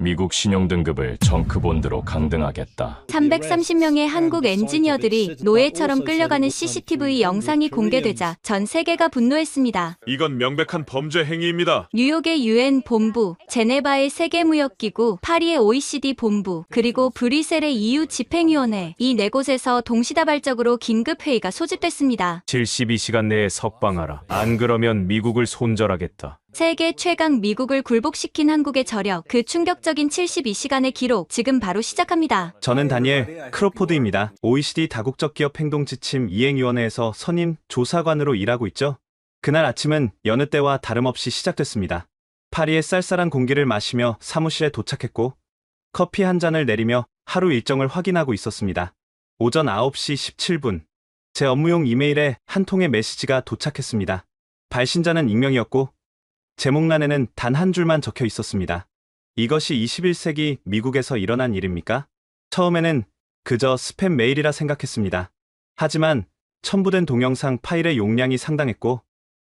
미국 신용등급을 정크본드로 강등하겠다. 330명의 한국 엔지니어들이 노예처럼 끌려가는 CCTV 영상이 공개되자 전 세계가 분노했습니다. 이건 명백한 범죄 행위입니다. 뉴욕의 UN 본부, 제네바의 세계무역기구, 파리의 OECD 본부, 그리고 브뤼셀의 EU 집행위원회, 이 네 곳에서 동시다발적으로 긴급회의가 소집됐습니다. 72시간 내에 석방하라. 안 그러면 미국을 손절하겠다. 세계 최강 미국을 굴복시킨 한국의 저력, 그 충격적인 72시간의 기록, 지금 바로 시작합니다. 저는 다니엘 크로포드입니다. OECD 다국적 기업 행동 지침 이행위원회에서 선임 조사관으로 일하고 있죠. 그날 아침은 여느 때와 다름없이 시작됐습니다. 파리의 쌀쌀한 공기를 마시며 사무실에 도착했고 커피 한 잔을 내리며 하루 일정을 확인하고 있었습니다. 오전 9시 17분, 제 업무용 이메일에 한 통의 메시지가 도착했습니다. 발신자는 익명이었고 제목란에는 단 한 줄만 적혀 있었습니다. 이것이 21세기 미국에서 일어난 일입니까? 처음에는 그저 스팸 메일이라 생각했습니다. 하지만 첨부된 동영상 파일의 용량이 상당했고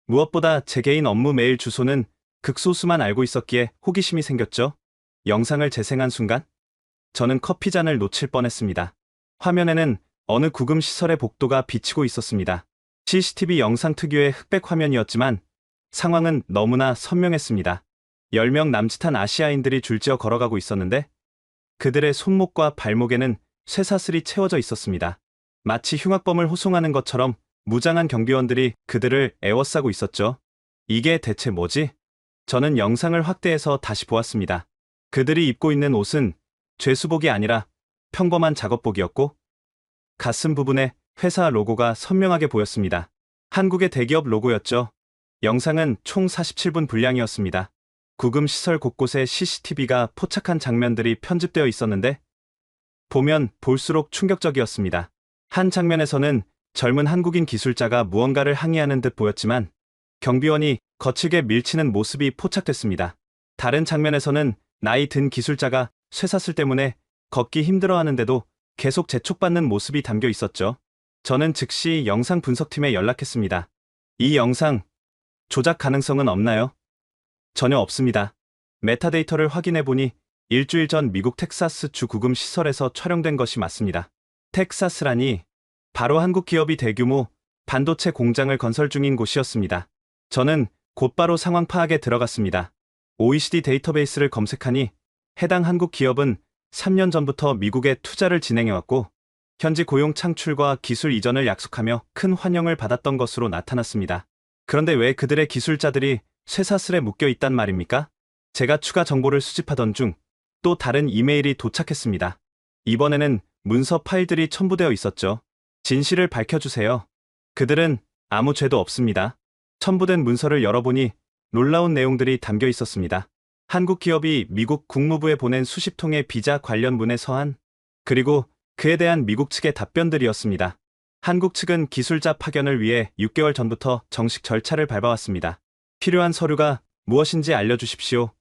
무엇보다 제 개인 업무 메일 주소는 극소수만 알고 있었기에 호기심이 생겼죠. 영상을 재생한 순간 저는 커피잔을 놓칠 뻔했습니다. 화면에는 어느 구금시설의 복도가 비치고 있었습니다. CCTV 영상 특유의 흑백 화면이었지만 상황은 너무나 선명했습니다. 10명 남짓한 아시아인들이 줄지어 걸어가고 있었는데 그들의 손목과 발목에는 쇠사슬이 채워져 있었습니다. 마치 흉악범을 호송하는 것처럼 무장한 경비원들이 그들을 에워싸고 있었죠. 이게 대체 뭐지? 저는 영상을 확대해서 다시 보았습니다. 그들이 입고 있는 옷은 죄수복이 아니라 평범한 작업복이었고 가슴 부분에 회사 로고가 선명하게 보였습니다. 한국의 대기업 로고였죠. 영상은 총 47분 분량이었습니다. 구금 시설 곳곳에 CCTV가 포착한 장면들이 편집되어 있었는데 보면 볼수록 충격적이었습니다. 한 장면에서는 젊은 한국인 기술자가 무언가를 항의하는 듯 보였지만 경비원이 거칠게 밀치는 모습이 포착됐습니다. 다른 장면에서는 나이 든 기술자가 쇠사슬 때문에 걷기 힘들어하는데도 계속 재촉받는 모습이 담겨 있었죠. 저는 즉시 영상 분석팀에 연락했습니다. 이 영상 조작 가능성은 없나요? 전혀 없습니다. 메타데이터를 확인해보니 일주일 전 미국 텍사스 주 구금 시설에서 촬영된 것이 맞습니다. 텍사스라니 바로 한국 기업이 대규모 반도체 공장을 건설 중인 곳이었습니다. 저는 곧바로 상황 파악에 들어갔습니다. OECD 데이터베이스를 검색하니 해당 한국 기업은 3년 전부터 미국에 투자를 진행해왔고 현지 고용 창출과 기술 이전을 약속하며 큰 환영을 받았던 것으로 나타났습니다. 그런데 왜 그들의 기술자들이 쇠사슬에 묶여 있단 말입니까? 제가 추가 정보를 수집하던 중 또 다른 이메일이 도착했습니다. 이번에는 문서 파일들이 첨부되어 있었죠. 진실을 밝혀주세요. 그들은 아무 죄도 없습니다. 첨부된 문서를 열어보니 놀라운 내용들이 담겨 있었습니다. 한국 기업이 미국 국무부에 보낸 수십 통의 비자 관련 문의 서한, 그리고 그에 대한 미국 측의 답변들이었습니다. 한국 측은 기술자 파견을 위해 6개월 전부터 정식 절차를 밟아왔습니다. 필요한 서류가 무엇인지 알려주십시오.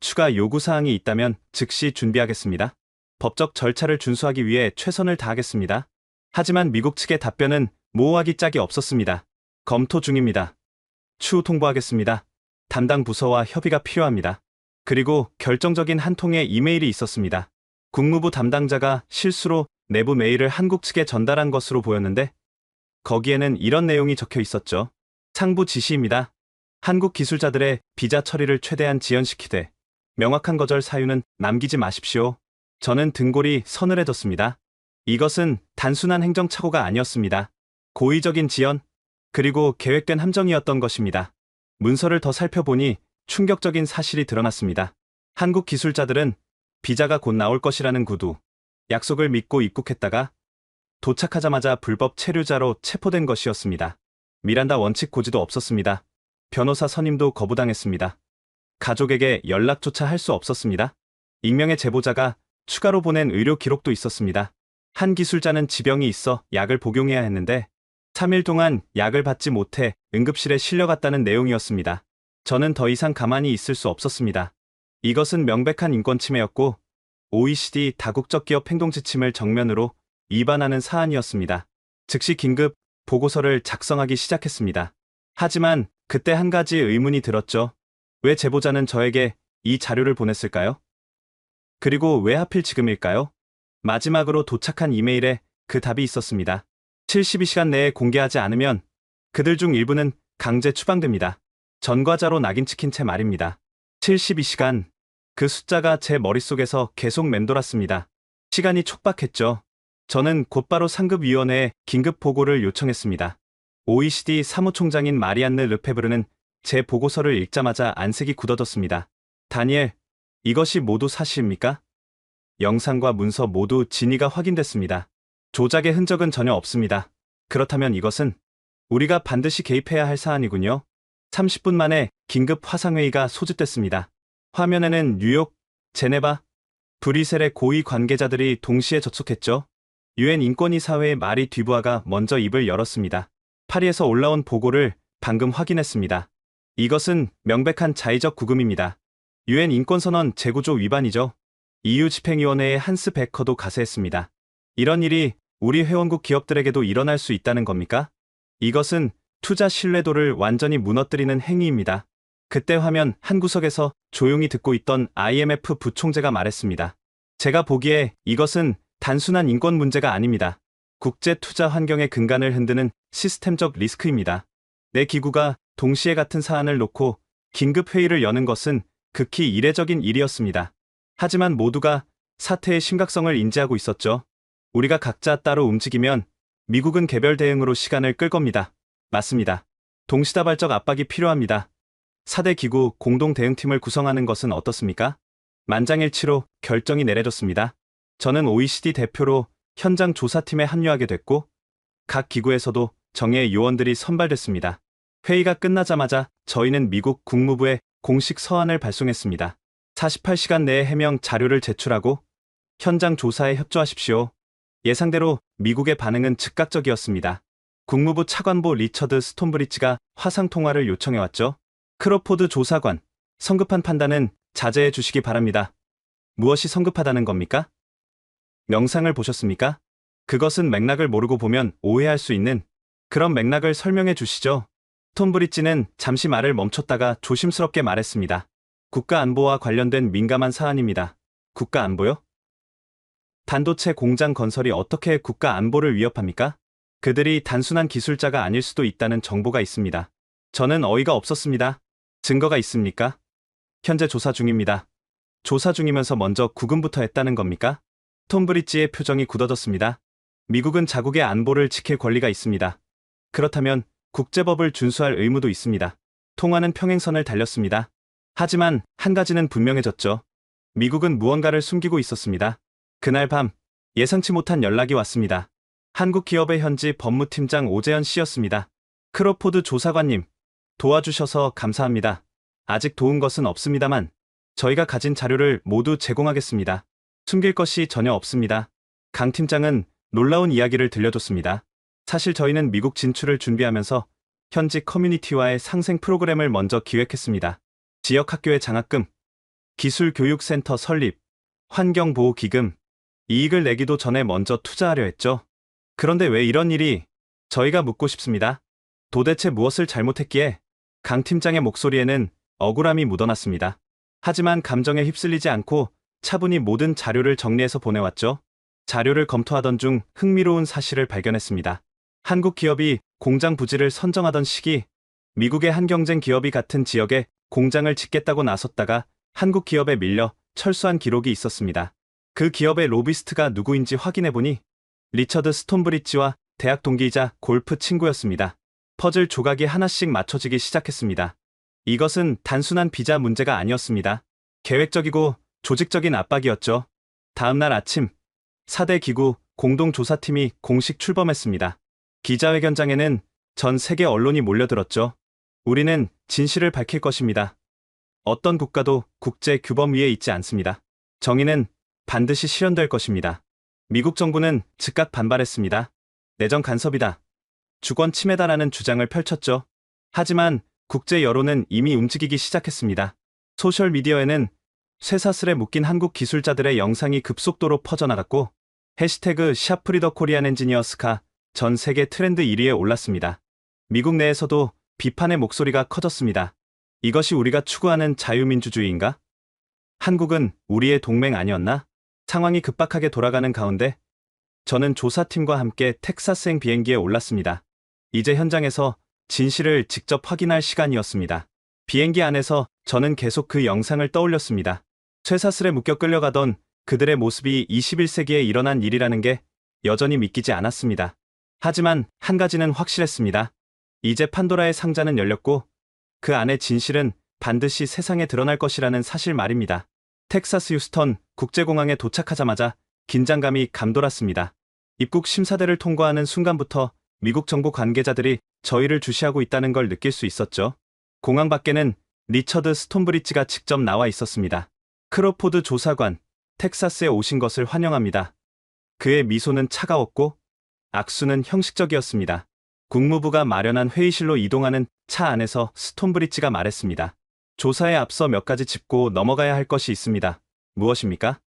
추가 요구사항이 있다면 즉시 준비하겠습니다. 법적 절차를 준수하기 위해 최선을 다하겠습니다. 하지만 미국 측의 답변은 모호하기 짝이 없었습니다. 검토 중입니다. 추후 통보하겠습니다. 담당 부서와 협의가 필요합니다. 그리고 결정적인 한 통의 이메일이 있었습니다. 국무부 담당자가 실수로 내부 메일을 한국 측에 전달한 것으로 보였는데 거기에는 이런 내용이 적혀 있었죠. 상부 지시입니다. 한국 기술자들의 비자 처리를 최대한 지연시키되 명확한 거절 사유는 남기지 마십시오. 저는 등골이 서늘해졌습니다. 이것은 단순한 행정착오가 아니었습니다. 고의적인 지연, 그리고 계획된 함정이었던 것입니다. 문서를 더 살펴보니 충격적인 사실이 드러났습니다. 한국 기술자들은 비자가 곧 나올 것이라는 구두, 약속을 믿고 입국했다가 도착하자마자 불법 체류자로 체포된 것이었습니다. 미란다 원칙 고지도 없었습니다. 변호사 선임도 거부당했습니다. 가족에게 연락조차 할 수 없었습니다. 익명의 제보자가 추가로 보낸 의료 기록도 있었습니다. 한 기술자는 지병이 있어 약을 복용해야 했는데 3일 동안 약을 받지 못해 응급실에 실려갔다는 내용이었습니다. 저는 더 이상 가만히 있을 수 없었습니다. 이것은 명백한 인권 침해였고 OECD 다국적 기업 행동 지침을 정면으로 위반하는 사안이었습니다. 즉시 긴급 보고서를 작성하기 시작했습니다. 하지만 그때 한 가지 의문이 들었죠. 왜 제보자는 저에게 이 자료를 보냈을까요? 그리고 왜 하필 지금일까요? 마지막으로 도착한 이메일에 그 답이 있었습니다. 72시간 내에 공개하지 않으면 그들 중 일부는 강제 추방됩니다. 전과자로 낙인 찍힌 채 말입니다. 72시간. 그 숫자가 제 머릿속에서 계속 맴돌았습니다. 시간이 촉박했죠. 저는 곧바로 상급위원회에 긴급 보고를 요청했습니다. OECD 사무총장인 마리안느 르페브르는 제 보고서를 읽자마자 안색이 굳어졌습니다. 다니엘, 이것이 모두 사실입니까? 영상과 문서 모두 진위가 확인됐습니다. 조작의 흔적은 전혀 없습니다. 그렇다면 이것은 우리가 반드시 개입해야 할 사안이군요. 30분 만에 긴급 화상회의가 소집됐습니다. 화면에는 뉴욕, 제네바, 브뤼셀의 고위 관계자들이 동시에 접속했죠. 유엔 인권이사회의 마리 듀부아가 먼저 입을 열었습니다. 파리에서 올라온 보고를 방금 확인했습니다. 이것은 명백한 자의적 구금입니다. 유엔 인권선언 재구조 위반이죠. EU 집행위원회의 한스 베커도 가세했습니다. 이런 일이 우리 회원국 기업들에게도 일어날 수 있다는 겁니까? 이것은 투자 신뢰도를 완전히 무너뜨리는 행위입니다. 그때 화면 한 구석에서 조용히 듣고 있던 IMF 부총재가 말했습니다. 제가 보기에 이것은 단순한 인권 문제가 아닙니다. 국제 투자 환경의 근간을 흔드는 시스템적 리스크입니다. 내 기구가 동시에 같은 사안을 놓고 긴급 회의를 여는 것은 극히 이례적인 일이었습니다. 하지만 모두가 사태의 심각성을 인지하고 있었죠. 우리가 각자 따로 움직이면 미국은 개별 대응으로 시간을 끌 겁니다. 맞습니다. 동시다발적 압박이 필요합니다. 4대 기구 공동 대응팀을 구성하는 것은 어떻습니까? 만장일치로 결정이 내려졌습니다. 저는 OECD 대표로 현장 조사팀에 합류하게 됐고 각 기구에서도 정예 요원들이 선발됐습니다. 회의가 끝나자마자 저희는 미국 국무부에 공식 서한을 발송했습니다. 48시간 내에 해명 자료를 제출하고 현장 조사에 협조하십시오. 예상대로 미국의 반응은 즉각적이었습니다. 국무부 차관보 리처드 스톤브리치가 화상통화를 요청해왔죠. 크로포드 조사관, 성급한 판단은 자제해 주시기 바랍니다. 무엇이 성급하다는 겁니까? 영상을 보셨습니까? 그것은 맥락을 모르고 보면 오해할 수 있는 그런 맥락을 설명해 주시죠. 스톤브리치는 잠시 말을 멈췄다가 조심스럽게 말했습니다. 국가안보와 관련된 민감한 사안입니다. 국가안보요? 반도체 공장 건설이 어떻게 국가안보를 위협합니까? 그들이 단순한 기술자가 아닐 수도 있다는 정보가 있습니다. 저는 어이가 없었습니다. 증거가 있습니까? 현재 조사 중입니다. 조사 중이면서 먼저 구금부터 했다는 겁니까? 스톤브리치의 표정이 굳어졌습니다. 미국은 자국의 안보를 지킬 권리가 있습니다. 그렇다면 국제법을 준수할 의무도 있습니다. 통화는 평행선을 달렸습니다. 하지만 한 가지는 분명해졌죠. 미국은 무언가를 숨기고 있었습니다. 그날 밤 예상치 못한 연락이 왔습니다. 한국 기업의 현지 법무팀장 오재현 씨였습니다. 크로포드 조사관님, 도와주셔서 감사합니다. 아직 도운 것은 없습니다만 저희가 가진 자료를 모두 제공하겠습니다. 숨길 것이 전혀 없습니다. 강 팀장은 놀라운 이야기를 들려줬습니다. 사실 저희는 미국 진출을 준비하면서 현지 커뮤니티와의 상생 프로그램을 먼저 기획했습니다. 지역 학교의 장학금, 기술교육센터 설립, 환경보호기금, 이익을 내기도 전에 먼저 투자하려 했죠. 그런데 왜 이런 일이? 저희가 묻고 싶습니다. 도대체 무엇을 잘못했기에? 강 팀장의 목소리에는 억울함이 묻어났습니다. 하지만 감정에 휩쓸리지 않고 차분히 모든 자료를 정리해서 보내왔죠. 자료를 검토하던 중 흥미로운 사실을 발견했습니다. 한국 기업이 공장 부지를 선정하던 시기, 미국의 한 경쟁 기업이 같은 지역에 공장을 짓겠다고 나섰다가 한국 기업에 밀려 철수한 기록이 있었습니다. 그 기업의 로비스트가 누구인지 확인해보니 리처드 스톤브리치와 대학 동기이자 골프 친구였습니다. 퍼즐 조각이 하나씩 맞춰지기 시작했습니다. 이것은 단순한 비자 문제가 아니었습니다. 계획적이고 조직적인 압박이었죠. 다음날 아침 4대 기구 공동조사팀이 공식 출범했습니다. 기자회견장에는 전 세계 언론이 몰려들었죠. 우리는 진실을 밝힐 것입니다. 어떤 국가도 국제 규범 위에 있지 않습니다. 정의는 반드시 실현될 것입니다. 미국 정부는 즉각 반발했습니다. 내정 간섭이다. 주권 침해다라는 주장을 펼쳤죠. 하지만 국제 여론은 이미 움직이기 시작했습니다. 소셜미디어에는 쇠사슬에 묶인 한국 기술자들의 영상이 급속도로 퍼져나갔고 해시태그 샤프리더 코리안 엔지니어스가 전 세계 트렌드 1위에 올랐습니다. 미국 내에서도 비판의 목소리가 커졌습니다. 이것이 우리가 추구하는 자유민주주의인가? 한국은 우리의 동맹 아니었나? 상황이 급박하게 돌아가는 가운데 저는 조사팀과 함께 텍사스행 비행기에 올랐습니다. 이제 현장에서 진실을 직접 확인할 시간이었습니다. 비행기 안에서 저는 계속 그 영상을 떠올렸습니다. 쇠사슬에 묶여 끌려가던 그들의 모습이 21세기에 일어난 일이라는 게 여전히 믿기지 않았습니다. 하지만 한 가지는 확실했습니다. 이제 판도라의 상자는 열렸고 그 안의 진실은 반드시 세상에 드러날 것이라는 사실 말입니다. 텍사스 휴스턴 국제공항에 도착하자마자 긴장감이 감돌았습니다. 입국 심사대를 통과하는 순간부터 미국 정부 관계자들이 저희를 주시하고 있다는 걸 느낄 수 있었죠. 공항 밖에는 리처드 스톤브리지가 직접 나와 있었습니다. 크로포드 조사관, 텍사스에 오신 것을 환영합니다. 그의 미소는 차가웠고 악수는 형식적이었습니다. 국무부가 마련한 회의실로 이동하는 차 안에서 스톤브리지가 말했습니다. 조사에 앞서 몇 가지 짚고 넘어가야 할 것이 있습니다. 무엇입니까?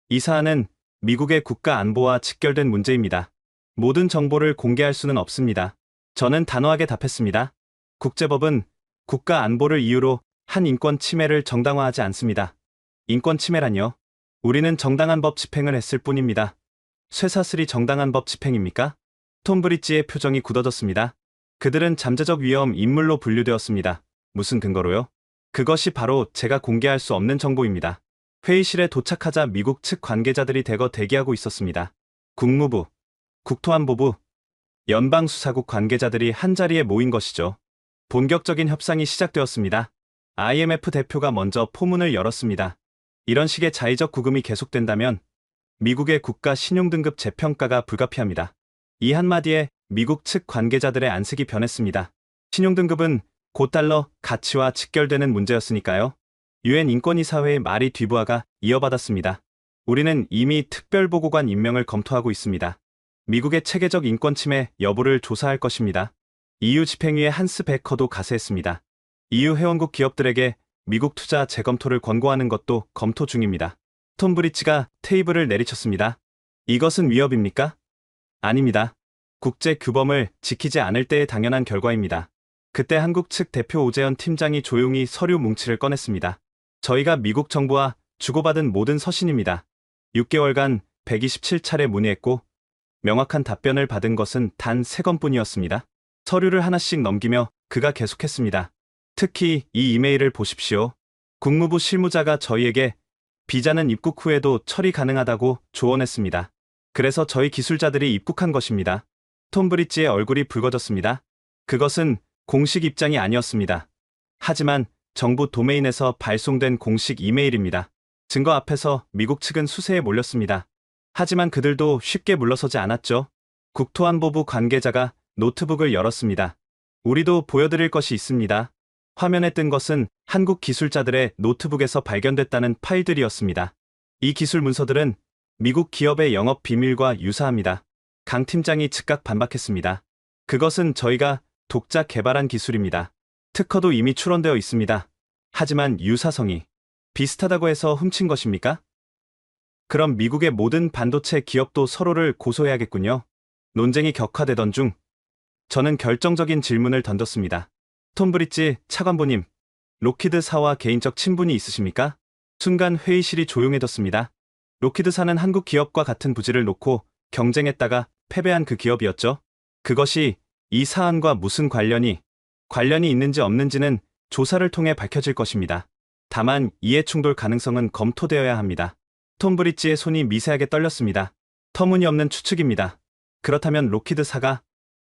이 사안은 미국의 국가 안보와 직결된 문제입니다. 모든 정보를 공개할 수는 없습니다. 저는 단호하게 답했습니다. 국제법은 국가 안보를 이유로 한 인권 침해를 정당화하지 않습니다. 인권 침해라니요? 우리는 정당한 법 집행을 했을 뿐입니다. 쇠사슬이 정당한 법 집행입니까? 톰브리지의 표정이 굳어졌습니다. 그들은 잠재적 위험 인물로 분류되었습니다. 무슨 근거로요? 그것이 바로 제가 공개할 수 없는 정보입니다. 회의실에 도착하자 미국 측 관계자들이 대거 대기하고 있었습니다. 국무부, 국토안보부, 연방수사국 관계자들이 한자리에 모인 것이죠. 본격적인 협상이 시작되었습니다. IMF 대표가 먼저 포문을 열었습니다. 이런 식의 자의적 구금이 계속된다면 미국의 국가 신용등급 재평가가 불가피합니다. 이 한마디에 미국 측 관계자들의 안색이 변했습니다. 신용등급은 고달러 가치와 직결되는 문제였으니까요. 유엔 인권이사회의 말이 뒤부하가 이어받았습니다. 우리는 이미 특별보고관 임명을 검토하고 있습니다. 미국의 체계적 인권 침해 여부를 조사할 것입니다. EU 집행위의 한스 베커도 가세했습니다. EU 회원국 기업들에게 미국 투자 재검토를 권고하는 것도 검토 중입니다. 톰 브리지가 테이블을 내리쳤습니다. 이것은 위협입니까? 아닙니다. 국제 규범을 지키지 않을 때의 당연한 결과입니다. 그때 한국 측 대표 오재현 팀장이 조용히 서류 뭉치를 꺼냈습니다. 저희가 미국 정부와 주고받은 모든 서신입니다. 6개월간 127차례 문의했고 명확한 답변을 받은 것은 단 3건뿐이었습니다. 서류를 하나씩 넘기며 그가 계속했습니다. 특히 이 이메일을 보십시오. 국무부 실무자가 저희에게 비자는 입국 후에도 처리 가능하다고 조언했습니다. 그래서 저희 기술자들이 입국한 것입니다. 톰 브리지의 얼굴이 붉어졌습니다. 그것은 공식 입장이 아니었습니다. 하지만 정부 도메인에서 발송된 공식 이메일입니다. 증거 앞에서 미국 측은 수세에 몰렸습니다. 하지만 그들도 쉽게 물러서지 않았죠. 국토안보부 관계자가 노트북을 열었습니다. 우리도 보여드릴 것이 있습니다. 화면에 뜬 것은 한국 기술자들의 노트북에서 발견됐다는 파일들이었습니다. 이 기술 문서들은 미국 기업의 영업 비밀과 유사합니다. 강 팀장이 즉각 반박했습니다. 그것은 저희가 독자 개발한 기술입니다. 특허도 이미 출원되어 있습니다. 하지만 유사성이 비슷하다고 해서 훔친 것입니까? 그럼 미국의 모든 반도체 기업도 서로를 고소해야겠군요. 논쟁이 격화되던 중 저는 결정적인 질문을 던졌습니다. 톰 브리지 차관보님, 록히드사와 개인적 친분이 있으십니까? 순간 회의실이 조용해졌습니다. 록히드사는 한국 기업과 같은 부지를 놓고 경쟁했다가 패배한 그 기업이었죠. 그것이 이 사안과 무슨 관련이 있는지 없는지는 조사를 통해 밝혀질 것입니다. 다만 이해충돌 가능성은 검토되어야 합니다. 톰 브리지의 손이 미세하게 떨렸습니다. 터무니없는 추측입니다. 그렇다면 록히드사가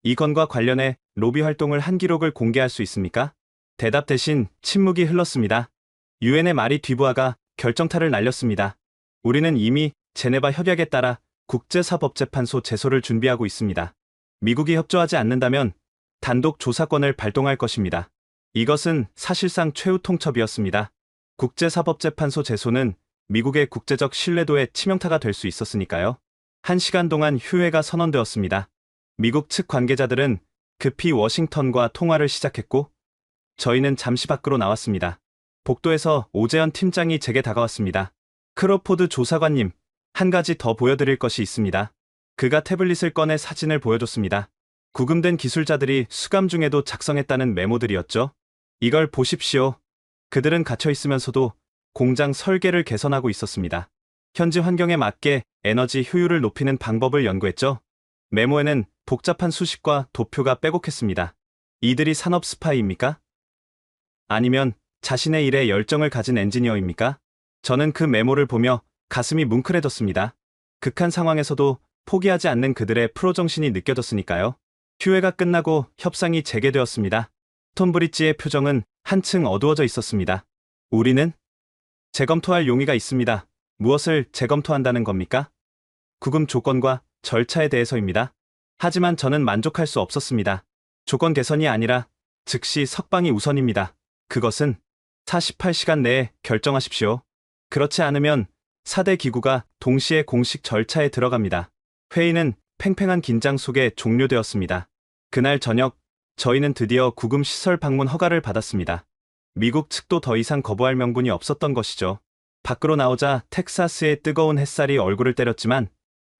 이 건과 관련해 로비 활동을 한 기록을 공개할 수 있습니까? 대답 대신 침묵이 흘렀습니다. 유엔의 말이 뒤부하가 결정타를 날렸습니다. 우리는 이미 제네바 협약에 따라 국제사법재판소 제소를 준비하고 있습니다. 미국이 협조하지 않는다면 단독 조사권을 발동할 것입니다. 이것은 사실상 최후 통첩이었습니다. 국제사법재판소 제소는 미국의 국제적 신뢰도에 치명타가 될 수 있었으니까요. 1시간 동안 휴회가 선언되었습니다. 미국 측 관계자들은 급히 워싱턴과 통화를 시작했고 저희는 잠시 밖으로 나왔습니다. 복도에서 오재현 팀장이 제게 다가왔습니다. 크로포드 조사관님, 한 가지 더 보여드릴 것이 있습니다. 그가 태블릿을 꺼내 사진을 보여줬습니다. 구금된 기술자들이 수감 중에도 작성했다는 메모들이었죠. 이걸 보십시오. 그들은 갇혀 있으면서도 공장 설계를 개선하고 있었습니다. 현지 환경에 맞게 에너지 효율을 높이는 방법을 연구했죠. 메모에는 복잡한 수식과 도표가 빼곡했습니다. 이들이 산업 스파이입니까? 아니면 자신의 일에 열정을 가진 엔지니어입니까? 저는 그 메모를 보며 가슴이 뭉클해졌습니다. 극한 상황에서도 포기하지 않는 그들의 프로 정신이 느껴졌으니까요. 휴회가 끝나고 협상이 재개되었습니다. 톰브리지의 표정은 한층 어두워져 있었습니다. 우리는 재검토할 용의가 있습니다. 무엇을 재검토한다는 겁니까? 구금 조건과 절차에 대해서입니다. 하지만 저는 만족할 수 없었습니다. 조건 개선이 아니라 즉시 석방이 우선입니다. 그것은 48시간 내에 결정하십시오. 그렇지 않으면 4대 기구가 동시에 공식 절차에 들어갑니다. 회의는 팽팽한 긴장 속에 종료되었습니다. 그날 저녁, 저희는 드디어 구금 시설 방문 허가를 받았습니다. 미국 측도 더 이상 거부할 명분이 없었던 것이죠. 밖으로 나오자 텍사스의 뜨거운 햇살이 얼굴을 때렸지만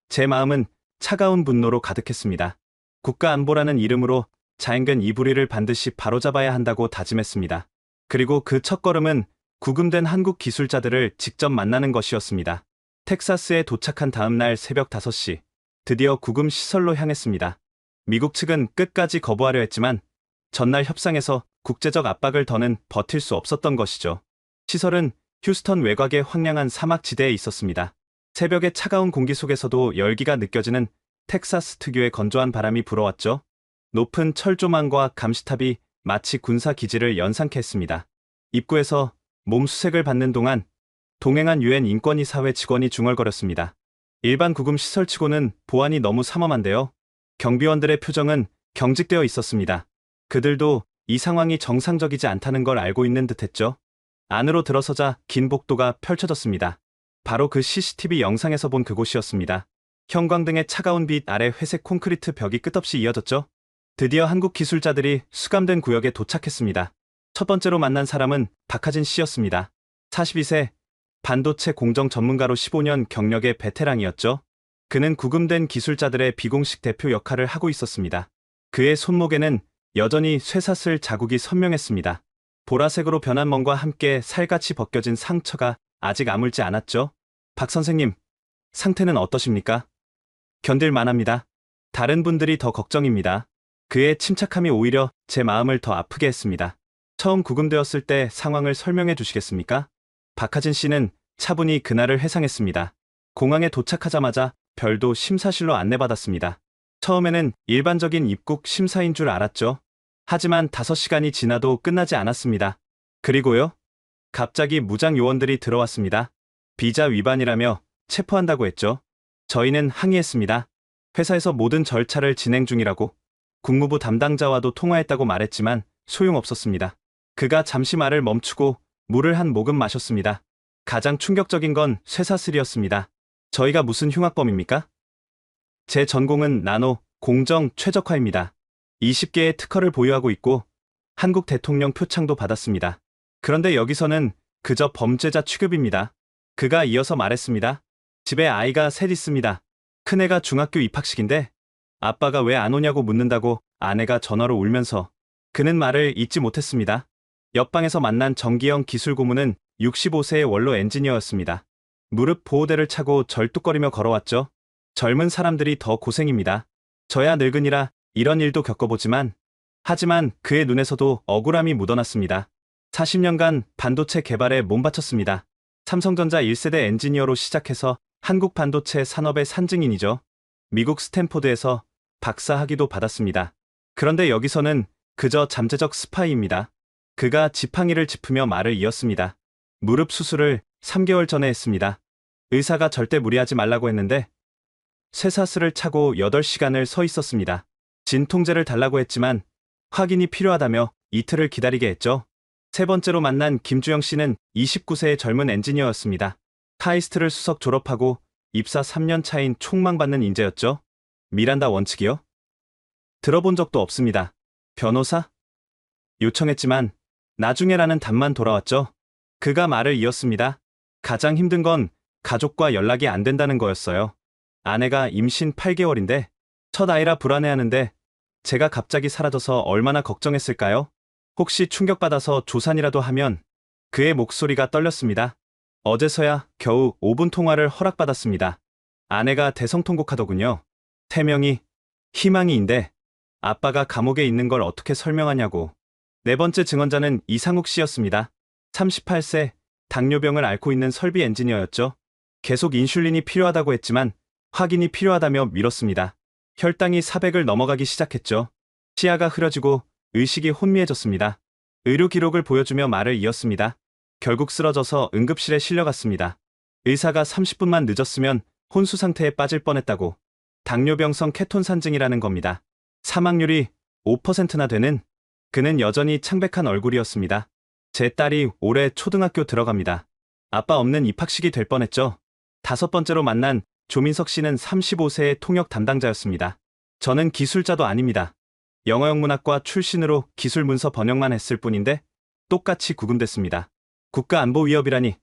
제 마음은 차가운 분노로 가득했습니다. 국가안보라는 이름으로 자행된 이 불의를 반드시 바로잡아야 한다고 다짐했습니다. 그리고 그 첫걸음은 구금된 한국 기술자들을 직접 만나는 것이었습니다. 텍사스에 도착한 다음 날 새벽 5시, 드디어 구금 시설로 향했습니다. 미국 측은 끝까지 거부하려 했지만 전날 협상에서 국제적 압박을 더는 버틸 수 없었던 것이죠. 시설은 휴스턴 외곽의 황량한 사막지대에 있었습니다. 새벽의 차가운 공기 속에서도 열기가 느껴지는 텍사스 특유의 건조한 바람이 불어왔죠. 높은 철조망과 감시탑이 마치 군사 기지를 연상케 했습니다. 입구에서 몸수색을 받는 동안 동행한 유엔 인권이사회 직원이 중얼거렸습니다. 일반 구금 시설치고는 보안이 너무 삼엄한데요. 경비원들의 표정은 경직되어 있었습니다. 그들도 이 상황이 정상적이지 않다는 걸 알고 있는 듯했죠. 안으로 들어서자 긴 복도가 펼쳐졌습니다. 바로 그 CCTV 영상에서 본 그곳이었습니다. 형광등의 차가운 빛 아래 회색 콘크리트 벽이 끝없이 이어졌죠. 드디어 한국 기술자들이 수감된 구역에 도착했습니다. 첫 번째로 만난 사람은 박하진 씨였습니다. 42세, 반도체 공정 전문가로 15년 경력의 베테랑이었죠. 그는 구금된 기술자들의 비공식 대표 역할을 하고 있었습니다. 그의 손목에는 여전히 쇠사슬 자국이 선명했습니다. 보라색으로 변한 멍과 함께 살같이 벗겨진 상처가 아직 아물지 않았죠. 박 선생님, 상태는 어떠십니까? 견딜 만합니다. 다른 분들이 더 걱정입니다. 그의 침착함이 오히려 제 마음을 더 아프게 했습니다. 처음 구금되었을 때 상황을 설명해 주시겠습니까? 박하진 씨는 차분히 그날을 회상했습니다. 공항에 도착하자마자 별도 심사실로 안내받았습니다. 처음에는 일반적인 입국 심사인 줄 알았죠. 하지만 5시간이 지나도 끝나지 않았습니다. 그리고요? 갑자기 무장 요원들이 들어왔습니다. 비자 위반이라며 체포한다고 했죠. 저희는 항의했습니다. 회사에서 모든 절차를 진행 중이라고 국무부 담당자와도 통화했다고 말했지만 소용없었습니다. 그가 잠시 말을 멈추고 물을 한 모금 마셨습니다. 가장 충격적인 건 쇠사슬이었습니다. 저희가 무슨 흉악범입니까? 제 전공은 나노, 공정, 최적화입니다. 20개의 특허를 보유하고 있고 한국 대통령 표창도 받았습니다. 그런데 여기서는 그저 범죄자 취급입니다. 그가 이어서 말했습니다. 집에 아이가 셋 있습니다. 큰애가 중학교 입학식인데 아빠가 왜 안 오냐고 묻는다고 아내가 전화로 울면서 그는 말을 잇지 못했습니다. 옆방에서 만난 정기영 기술고문은 65세의 원로 엔지니어였습니다. 무릎 보호대를 차고 절뚝거리며 걸어왔죠. 젊은 사람들이 더 고생입니다. 저야 늙은이라 이런 일도 겪어보지만 하지만 그의 눈에서도 억울함이 묻어났습니다. 40년간 반도체 개발에 몸바쳤습니다. 삼성전자 1세대 엔지니어로 시작해서 한국 반도체 산업의 산증인이죠. 미국 스탠포드에서 박사 학위도 받았습니다. 그런데 여기서는 그저 잠재적 스파이입니다. 그가 지팡이를 짚으며 말을 이었습니다. 무릎 수술을 3개월 전에 했습니다. 의사가 절대 무리하지 말라고 했는데 쇠사슬을 차고 8시간을 서 있었습니다. 진통제를 달라고 했지만 확인이 필요하다며 이틀을 기다리게 했죠. 세 번째로 만난 김주영 씨는 29세의 젊은 엔지니어였습니다. 카이스트를 수석 졸업하고 입사 3년 차인 촉망받는 인재였죠. 미란다 원칙이요? 들어본 적도 없습니다. 변호사? 요청했지만 나중에라는 답만 돌아왔죠. 그가 말을 이었습니다. 가장 힘든 건 가족과 연락이 안 된다는 거였어요. 아내가 임신 8개월인데 첫 아이라 불안해하는데 제가 갑자기 사라져서 얼마나 걱정했을까요? 혹시 충격받아서 조산이라도 하면 그의 목소리가 떨렸습니다. 어제서야 겨우 5분 통화를 허락받았습니다. 아내가 대성통곡하더군요. 태명이 희망이인데 아빠가 감옥에 있는 걸 어떻게 설명하냐고. 네 번째 증언자는 이상욱 씨였습니다. 38세, 당뇨병을 앓고 있는 설비 엔지니어였죠. 계속 인슐린이 필요하다고 했지만 확인이 필요하다며 미뤘습니다. 혈당이 400을 넘어가기 시작했죠. 시야가 흐려지고 의식이 혼미해졌습니다. 의료 기록을 보여주며 말을 이었습니다. 결국 쓰러져서 응급실에 실려갔습니다. 의사가 30분만 늦었으면 혼수 상태에 빠질 뻔했다고. 당뇨병성 케톤산증이라는 겁니다. 사망률이 5%나 되는. 그는 여전히 창백한 얼굴이었습니다. 제 딸이 올해 초등학교 들어갑니다. 아빠 없는 입학식이 될 뻔했죠. 다섯 번째로 만난 조민석 씨는 35세의 통역 담당자였습니다. 저는 기술자도 아닙니다. 영어영문학과 출신으로 기술 문서 번역만 했을 뿐인데 똑같이 구금됐습니다. 국가안보위협이라니.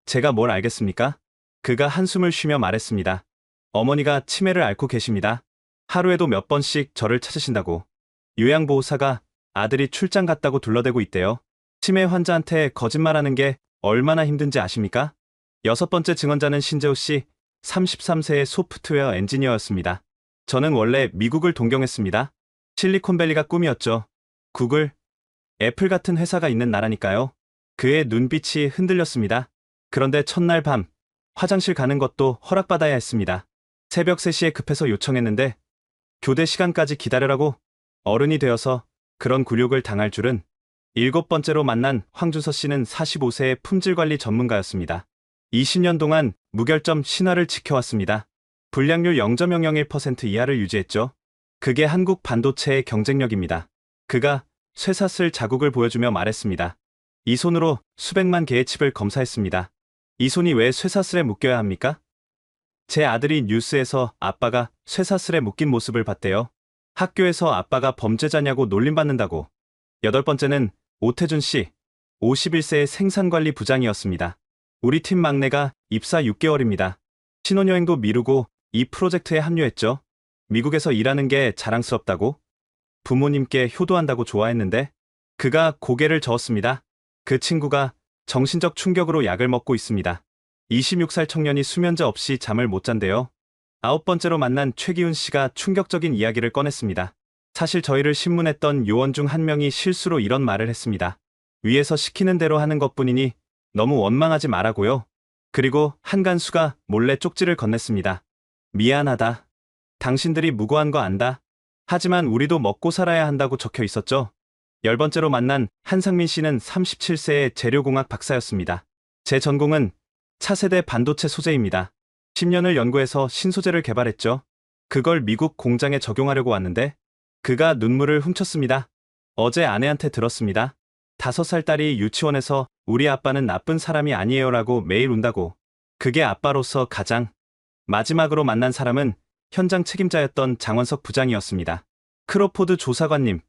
제가 뭘 알겠습니까? 그가 한숨을 쉬며 말했습니다. 어머니가 치매를 앓고 계십니다. 하루에도 몇 번씩 저를 찾으신다고. 요양보호사가 아들이 출장 갔다고 둘러대고 있대요. 치매 환자한테 거짓말하는 게 얼마나 힘든지 아십니까? 여섯 번째 증언자는 신재호 씨, 33세의 소프트웨어 엔지니어였습니다. 저는 원래 미국을 동경했습니다. 실리콘밸리가 꿈이었죠. 구글, 애플 같은 회사가 있는 나라니까요. 그의 눈빛이 흔들렸습니다. 그런데 첫날 밤, 화장실 가는 것도 허락받아야 했습니다. 새벽 3시에 급해서 요청했는데 교대 시간까지 기다려라고. 어른이 되어서 그런 굴욕을 당할 줄은. 일곱 번째로 만난 황준서 씨는 45세의 품질관리 전문가였습니다. 20년 동안 무결점 신화를 지켜왔습니다. 불량률 0.001% 이하를 유지했죠. 그게 한국 반도체의 경쟁력입니다. 그가 쇠사슬 자국을 보여주며 말했습니다. 이 손으로 수백만 개의 칩을 검사했습니다. 이 손이 왜 쇠사슬에 묶여야 합니까? 제 아들이 뉴스에서 아빠가 쇠사슬에 묶인 모습을 봤대요. 학교에서 아빠가 범죄자냐고 놀림받는다고. 여덟 번째는 오태준 씨, 51세의 생산관리 부장이었습니다. 우리 팀 막내가 입사 6개월입니다. 신혼여행도 미루고 이 프로젝트에 합류했죠. 미국에서 일하는 게 자랑스럽다고. 부모님께 효도한다고 좋아했는데 그가 고개를 저었습니다. 그 친구가 정신적 충격으로 약을 먹고 있습니다. 26살 청년이 수면제 없이 잠을 못 잔대요. 아홉 번째로 만난 최기훈 씨가 충격적인 이야기를 꺼냈습니다. 사실 저희를 신문했던 요원 중 한 명이 실수로 이런 말을 했습니다. 위에서 시키는 대로 하는 것뿐이니 너무 원망하지 말라고요. 그리고 한간수가 몰래 쪽지를 건넸습니다. 미안하다. 당신들이 무고한 거 안다. 하지만 우리도 먹고 살아야 한다고 적혀 있었죠. 열 번째로 만난 한상민 씨는 37세의 재료공학 박사였습니다. 제 전공은 차세대 반도체 소재입니다. 10년을 연구해서 신소재를 개발했죠. 그걸 미국 공장에 적용하려고 왔는데 그가 눈물을 훔쳤습니다. 어제 아내한테 들었습니다. 5살 딸이 유치원에서 우리 아빠는 나쁜 사람이 아니에요라고 매일 운다고. 그게 아빠로서 가장 마지막으로 만난 사람은 현장 책임자였던 장원석 부장이었습니다. 크로포드 조사관님,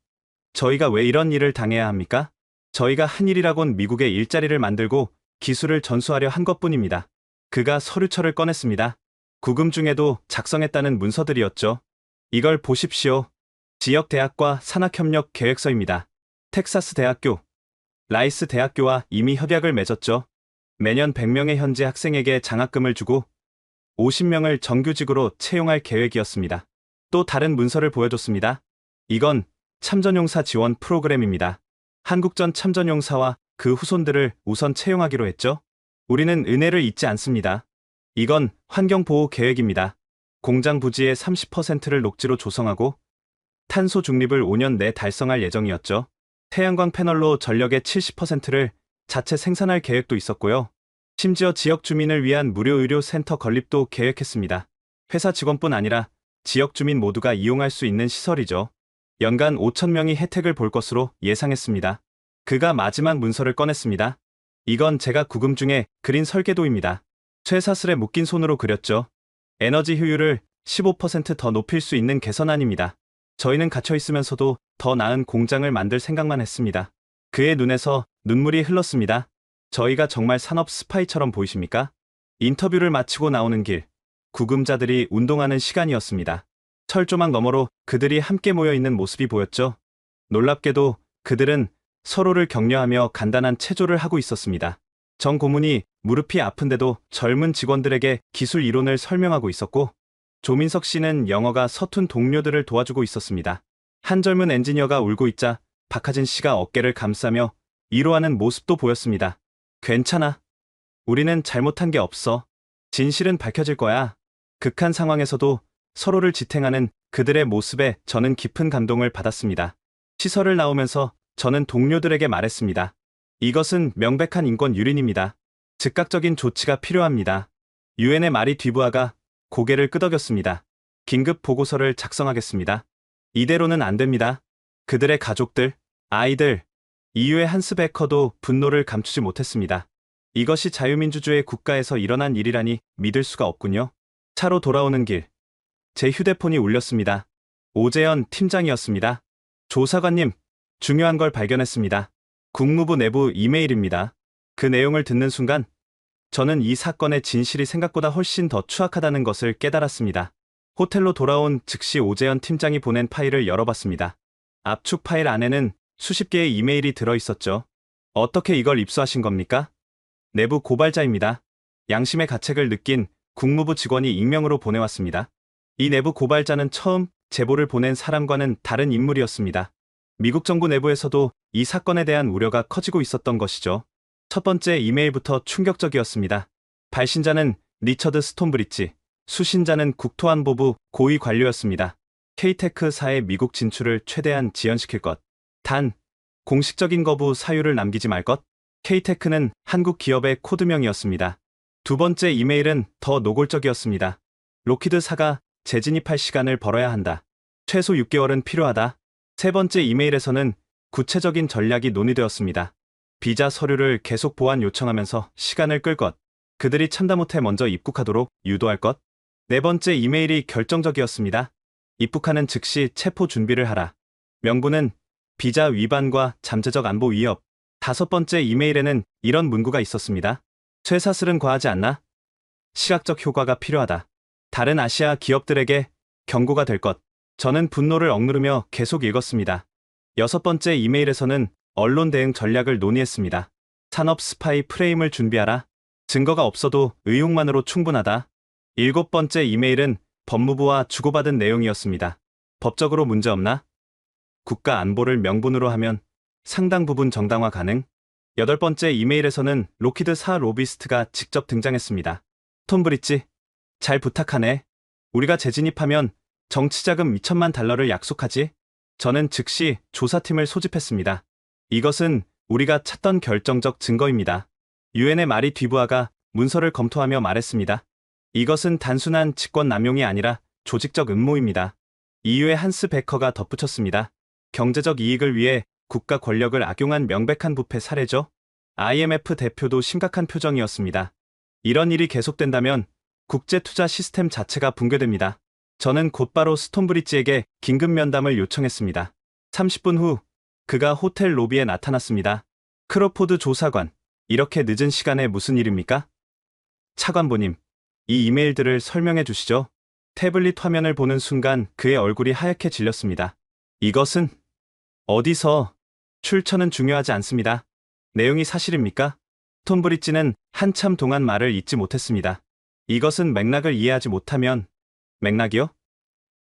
저희가 왜 이런 일을 당해야 합니까? 저희가 한 일이라곤 미국에 일자리를 만들고 기술을 전수하려 한 것뿐입니다. 그가 서류철을 꺼냈습니다. 구금 중에도 작성했다는 문서들이었죠. 이걸 보십시오. 지역대학과 산학협력 계획서입니다. 텍사스 대학교, 라이스 대학교와 이미 협약을 맺었죠. 매년 100명의 현지 학생에게 장학금을 주고 50명을 정규직으로 채용할 계획이었습니다. 또 다른 문서를 보여줬습니다. 이건 참전용사 지원 프로그램입니다. 한국전 참전용사와 그 후손들을 우선 채용하기로 했죠. 우리는 은혜를 잊지 않습니다. 이건 환경보호 계획입니다. 공장 부지의 30%를 녹지로 조성하고 탄소 중립을 5년 내 달성할 예정이었죠. 태양광 패널로 전력의 70%를 자체 생산할 계획도 있었고요. 심지어 지역 주민을 위한 무료 의료 센터 건립도 계획했습니다. 회사 직원뿐 아니라 지역 주민 모두가 이용할 수 있는 시설이죠. 연간 5,000명이 혜택을 볼 것으로 예상했습니다. 그가 마지막 문서를 꺼냈습니다. 이건 제가 구금 중에 그린 설계도입니다. 쇠사슬에 묶인 손으로 그렸죠. 에너지 효율을 15% 더 높일 수 있는 개선안입니다. 저희는 갇혀있으면서도 더 나은 공장을 만들 생각만 했습니다. 그의 눈에서 눈물이 흘렀습니다. 저희가 정말 산업 스파이처럼 보이십니까? 인터뷰를 마치고 나오는 길, 구금자들이 운동하는 시간이었습니다. 철조망 너머로 그들이 함께 모여있는 모습이 보였죠. 놀랍게도 그들은 서로를 격려하며 간단한 체조를 하고 있었습니다. 정 고문이 무릎이 아픈데도 젊은 직원들에게 기술 이론을 설명하고 있었고, 조민석 씨는 영어가 서툰 동료들을 도와주고 있었습니다. 한 젊은 엔지니어가 울고 있자 박하진 씨가 어깨를 감싸며 위로하는 모습도 보였습니다. 괜찮아. 우리는 잘못한 게 없어. 진실은 밝혀질 거야. 극한 상황에서도 서로를 지탱하는 그들의 모습에 저는 깊은 감동을 받았습니다. 시설을 나오면서 저는 동료들에게 말했습니다. 이것은 명백한 인권 유린입니다. 즉각적인 조치가 필요합니다. 유엔의 말이 뒤부하가 고개를 끄덕였습니다. 긴급 보고서를 작성하겠습니다. 이대로는 안 됩니다. 그들의 가족들, 아이들, EU의 한스 베커도 분노를 감추지 못했습니다. 이것이 자유민주주의 국가에서 일어난 일이라니 믿을 수가 없군요. 차로 돌아오는 길, 제 휴대폰이 울렸습니다. 오재현 팀장이었습니다. 조사관님, 중요한 걸 발견했습니다. 국무부 내부 이메일입니다. 그 내용을 듣는 순간 저는 이 사건의 진실이 생각보다 훨씬 더 추악하다는 것을 깨달았습니다. 호텔로 돌아온 즉시 오재현 팀장이 보낸 파일을 열어봤습니다. 압축 파일 안에는 수십 개의 이메일이 들어있었죠. 어떻게 이걸 입수하신 겁니까? 내부 고발자입니다. 양심의 가책을 느낀 국무부 직원이 익명으로 보내왔습니다. 이 내부 고발자는 처음 제보를 보낸 사람과는 다른 인물이었습니다. 미국 정부 내부에서도 이 사건에 대한 우려가 커지고 있었던 것이죠. 첫 번째 이메일부터 충격적이었습니다. 발신자는 리처드 스톤브리지, 수신자는 국토안보부 고위 관료였습니다. K테크사의 미국 진출을 최대한 지연시킬 것. 단, 공식적인 거부 사유를 남기지 말 것. K테크는 한국 기업의 코드명이었습니다. 두 번째 이메일은 더 노골적이었습니다. 로키드사가 재진입할 시간을 벌어야 한다. 최소 6개월은 필요하다. 세 번째 이메일에서는 구체적인 전략이 논의되었습니다. 비자 서류를 계속 보완 요청하면서 시간을 끌 것. 그들이 참다 못해 먼저 입국하도록 유도할 것. 네 번째 이메일이 결정적이었습니다. 입국하는 즉시 체포 준비를 하라. 명분은 비자 위반과 잠재적 안보 위협. 다섯 번째 이메일에는 이런 문구가 있었습니다. 쇠사슬은 과하지 않나? 시각적 효과가 필요하다. 다른 아시아 기업들에게 경고가 될 것. 저는 분노를 억누르며 계속 읽었습니다. 여섯 번째 이메일에서는 언론 대응 전략을 논의했습니다. 산업 스파이 프레임을 준비하라. 증거가 없어도 의혹만으로 충분하다. 일곱 번째 이메일은 법무부와 주고받은 내용이었습니다. 법적으로 문제없나? 국가 안보를 명분으로 하면 상당 부분 정당화 가능? 여덟 번째 이메일에서는 로키드사 로비스트가 직접 등장했습니다. 톰브리지, 잘 부탁하네. 우리가 재진입하면 정치자금 2천만 달러를 약속하지? 저는 즉시 조사팀을 소집했습니다. 이것은 우리가 찾던 결정적 증거입니다. 유엔의 말이 뒤부하가 문서를 검토하며 말했습니다. 이것은 단순한 직권 남용이 아니라 조직적 음모입니다. EU의 한스 베커가 덧붙였습니다. 경제적 이익을 위해 국가 권력을 악용한 명백한 부패 사례죠. IMF 대표도 심각한 표정이었습니다. 이런 일이 계속된다면 국제 투자 시스템 자체가 붕괴됩니다. 저는 곧바로 스톤브리지에게 긴급 면담을 요청했습니다. 30분 후 그가 호텔 로비에 나타났습니다. 크로포드 조사관, 이렇게 늦은 시간에 무슨 일입니까? 차관보님, 이 이메일들을 설명해 주시죠. 태블릿 화면을 보는 순간 그의 얼굴이 하얗게 질렸습니다. 이것은 어디서? 출처는 중요하지 않습니다. 내용이 사실입니까? 톰브리지는 한참 동안 말을 잇지 못했습니다. 이것은 맥락을 이해하지 못하면 맥락이요?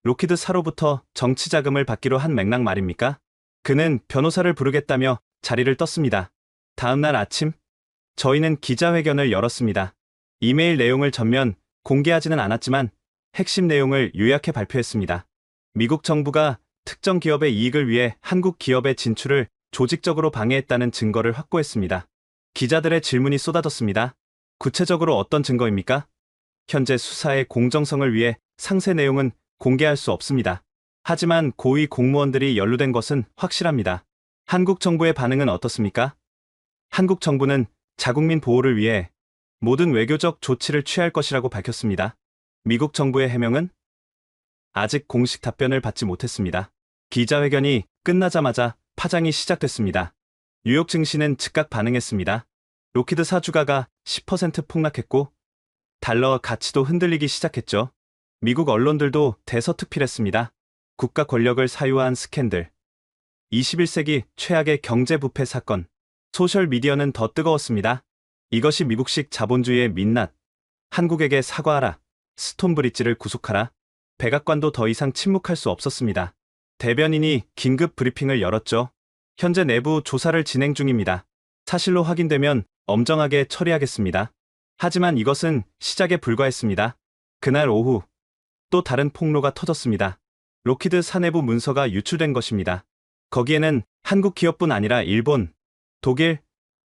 로키드사로부터 정치 자금을 받기로 한 맥락 말입니까? 그는 변호사를 부르겠다며 자리를 떴습니다. 다음 날 아침, 저희는 기자회견을 열었습니다. 이메일 내용을 전면 공개하지는 않았지만 핵심 내용을 요약해 발표했습니다. 미국 정부가 특정 기업의 이익을 위해 한국 기업의 진출을 조직적으로 방해했다는 증거를 확보했습니다. 기자들의 질문이 쏟아졌습니다. 구체적으로 어떤 증거입니까? 현재 수사의 공정성을 위해 상세 내용은 공개할 수 없습니다. 하지만 고위 공무원들이 연루된 것은 확실합니다. 한국 정부의 반응은 어떻습니까? 한국 정부는 자국민 보호를 위해 모든 외교적 조치를 취할 것이라고 밝혔습니다. 미국 정부의 해명은? 아직 공식 답변을 받지 못했습니다. 기자회견이 끝나자마자 파장이 시작됐습니다. 뉴욕 증시는 즉각 반응했습니다. 로키드사 주가가 10% 폭락했고 달러 가치도 흔들리기 시작했죠. 미국 언론들도 대서특필했습니다. 국가 권력을 사유한 스캔들. 21세기 최악의 경제 부패 사건. 소셜미디어는 더 뜨거웠습니다. 이것이 미국식 자본주의의 민낯. 한국에게 사과하라. 스톤브리지를 구속하라. 백악관도 더 이상 침묵할 수 없었습니다. 대변인이 긴급 브리핑을 열었죠. 현재 내부 조사를 진행 중입니다. 사실로 확인되면 엄정하게 처리하겠습니다. 하지만 이것은 시작에 불과했습니다. 그날 오후 또 다른 폭로가 터졌습니다. 록히드 사내부 문서가 유출된 것입니다. 거기에는 한국 기업뿐 아니라 일본, 독일,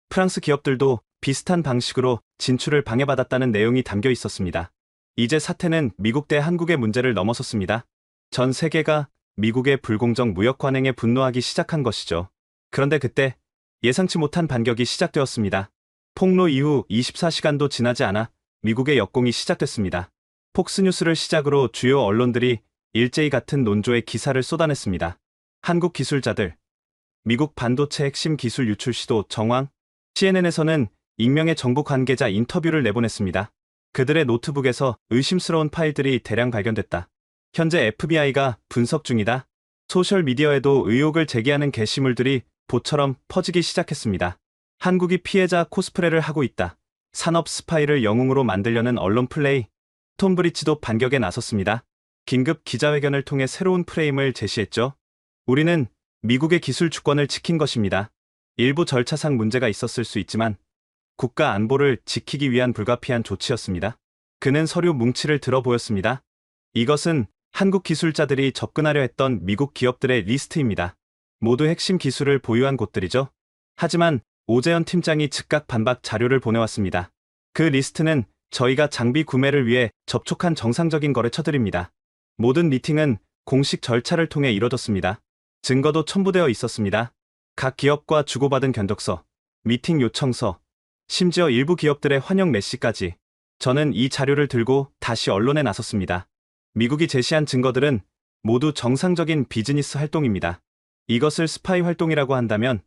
프랑스 기업들도 비슷한 방식으로 진출을 방해받았다는 내용이 담겨 있었습니다. 이제 사태는 미국 대 한국의 문제를 넘어섰습니다. 전 세계가 미국의 불공정 무역 관행에 분노하기 시작한 것이죠. 그런데 그때 예상치 못한 반격이 시작되었습니다. 폭로 이후 24시간도 지나지 않아 미국의 역공이 시작됐습니다. 폭스뉴스를 시작으로 주요 언론들이 일제히 같은 논조의 기사를 쏟아냈습니다. 한국 기술자들, 미국 반도체 핵심 기술 유출 시도 정황, CNN에서는 익명의 정부 관계자 인터뷰를 내보냈습니다. 그들의 노트북에서 의심스러운 파일들이 대량 발견됐다. 현재 FBI가 분석 중이다. 소셜미디어에도 의혹을 제기하는 게시물들이 보처럼 퍼지기 시작했습니다. 한국이 피해자 코스프레를 하고 있다. 산업 스파이를 영웅으로 만들려는 언론 플레이. 톰브리지도 반격에 나섰습니다. 긴급 기자회견을 통해 새로운 프레임을 제시했죠. 우리는 미국의 기술 주권을 지킨 것입니다. 일부 절차상 문제가 있었을 수 있지만 국가 안보를 지키기 위한 불가피한 조치였습니다. 그는 서류 뭉치를 들어 보였습니다. 이것은 한국 기술자들이 접근하려 했던 미국 기업들의 리스트입니다. 모두 핵심 기술을 보유한 곳들이죠. 하지만 오재현 팀장이 즉각 반박 자료를 보내왔습니다. 그 리스트는 저희가 장비 구매를 위해 접촉한 정상적인 거래처들입니다. 모든 미팅은 공식 절차를 통해 이뤄졌습니다. 증거도 첨부되어 있었습니다. 각 기업과 주고받은 견적서, 미팅 요청서, 심지어 일부 기업들의 환영 메시까지. 저는 이 자료를 들고 다시 언론에 나섰습니다. 미국이 제시한 증거들은 모두 정상적인 비즈니스 활동입니다. 이것을 스파이 활동이라고 한다면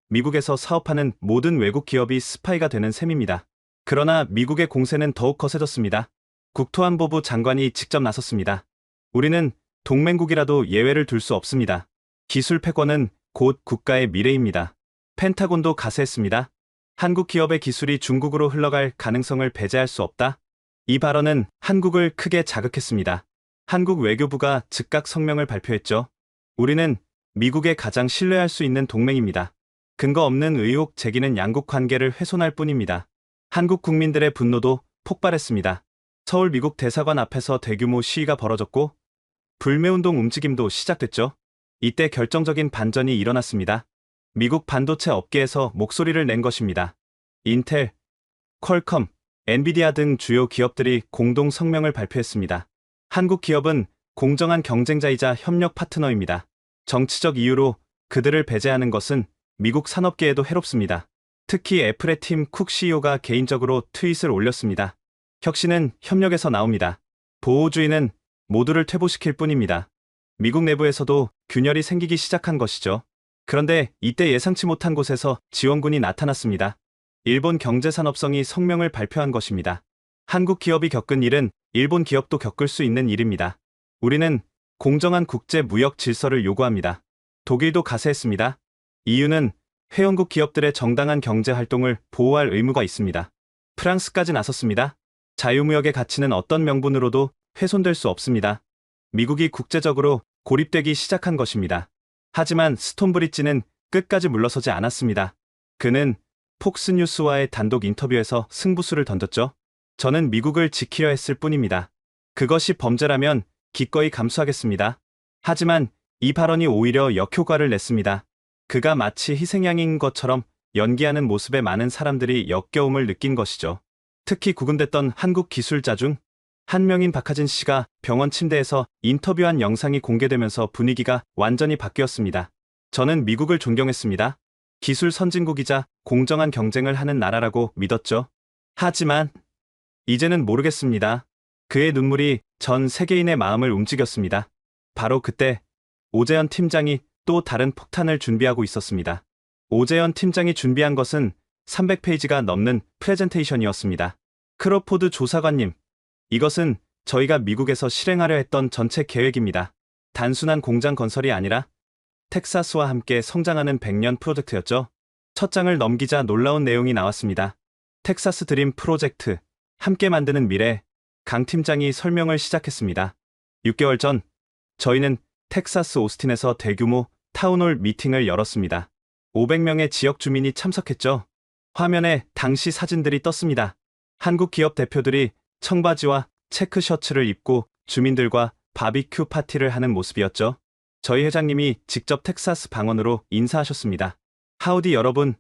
미국에서 사업하는 모든 외국 기업이 스파이가 되는 셈입니다. 그러나 미국의 공세는 더욱 거세졌습니다. 국토안보부 장관이 직접 나섰습니다. 우리는 동맹국이라도 예외를 둘 수 없습니다. 기술 패권은 곧 국가의 미래입니다. 펜타곤도 가세했습니다. 한국 기업의 기술이 중국으로 흘러갈 가능성을 배제할 수 없다. 이 발언은 한국을 크게 자극했습니다. 한국 외교부가 즉각 성명을 발표했죠. 우리는 미국의 가장 신뢰할 수 있는 동맹입니다. 근거 없는 의혹 제기는 양국 관계를 훼손할 뿐입니다. 한국 국민들의 분노도 폭발했습니다. 서울 미국 대사관 앞에서 대규모 시위가 벌어졌고 불매운동 움직임도 시작됐죠. 이때 결정적인 반전이 일어났습니다. 미국 반도체 업계에서 목소리를 낸 것입니다. 인텔, 퀄컴, 엔비디아 등 주요 기업들이 공동 성명을 발표했습니다. 한국 기업은 공정한 경쟁자이자 협력 파트너입니다. 정치적 이유로 그들을 배제하는 것은 미국 산업계에도 해롭습니다. 특히 애플의 팀 쿡 CEO가 개인적으로 트윗을 올렸습니다. 혁신은 협력에서 나옵니다. 보호주의는 모두를 퇴보시킬 뿐입니다. 미국 내부에서도 균열이 생기기 시작한 것이죠. 그런데 이때 예상치 못한 곳에서 지원군이 나타났습니다. 일본 경제산업성이 성명을 발표한 것입니다. 한국 기업이 겪은 일은 일본 기업도 겪을 수 있는 일입니다. 우리는 공정한 국제 무역 질서를 요구합니다. 독일도 가세했습니다. 이유는 회원국 기업들의 정당한 경제 활동을 보호할 의무가 있습니다. 프랑스까지 나섰습니다. 자유무역의 가치는 어떤 명분으로도 훼손될 수 없습니다. 미국이 국제적으로 고립되기 시작한 것입니다. 하지만 스톤브리지는 끝까지 물러서지 않았습니다. 그는 폭스뉴스와의 단독 인터뷰에서 승부수를 던졌죠. 저는 미국을 지키려 했을 뿐입니다. 그것이 범죄라면 기꺼이 감수하겠습니다. 하지만 이 발언이 오히려 역효과를 냈습니다. 그가 마치 희생양인 것처럼 연기하는 모습에 많은 사람들이 역겨움을 느낀 것이죠. 특히 구금됐던 한국 기술자 중 한 명인 박하진 씨가 병원 침대에서 인터뷰한 영상이 공개되면서 분위기가 완전히 바뀌었습니다. 저는 미국을 존경했습니다. 기술 선진국이자 공정한 경쟁을 하는 나라라고 믿었죠. 하지만 이제는 모르겠습니다. 그의 눈물이 전 세계인의 마음을 움직였습니다. 바로 그때 오재현 팀장이 또 다른 폭탄을 준비하고 있었습니다. 오재현 팀장이 준비한 것은 300페이지가 넘는 프레젠테이션이었습니다. 크로포드 조사관님, 이것은 저희가 미국에서 실행하려 했던 전체 계획입니다. 단순한 공장 건설이 아니라 텍사스와 함께 성장하는 100년 프로젝트였죠. 첫 장을 넘기자 놀라운 내용이 나왔습니다. 텍사스 드림 프로젝트, 함께 만드는 미래, 강 팀장이 설명을 시작했습니다. 6개월 전, 저희는 텍사스 오스틴에서 대규모 타운홀 미팅을 열었습니다. 500명의 지역 주민이 참석했죠. 화면에 당시 사진들이 떴습니다. 한국 기업 대표들이 청바지와 체크 셔츠를 입고 주민들과 바비큐 파티를 하는 모습이었죠. 저희 회장님이 직접 텍사스 방언으로 인사하셨습니다. 하우디 여러분,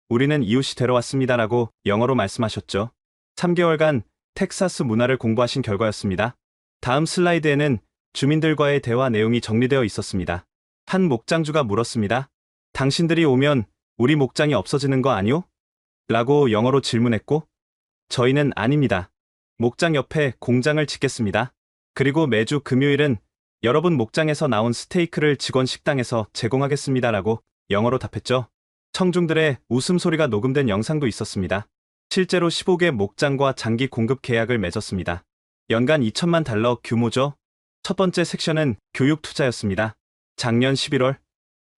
우리는 이웃이 되러 왔습니다라고 영어로 말씀하셨죠. 3개월간 텍사스 문화를 공부하신 결과였습니다. 다음 슬라이드에는 주민들과의 대화 내용이 정리되어 있었습니다. 한 목장주가 물었습니다. 당신들이 오면 우리 목장이 없어지는 거 아니오? 라고 영어로 질문했고, 저희는 아닙니다. 목장 옆에 공장을 짓겠습니다. 그리고 매주 금요일은 여러분 목장에서 나온 스테이크를 직원 식당에서 제공하겠습니다라고 영어로 답했죠. 청중들의 웃음소리가 녹음된 영상도 있었습니다. 실제로 15개 목장과 장기 공급 계약을 맺었습니다. 연간 $2,000만 규모죠. 첫 번째 섹션은 교육 투자였습니다. 작년 11월,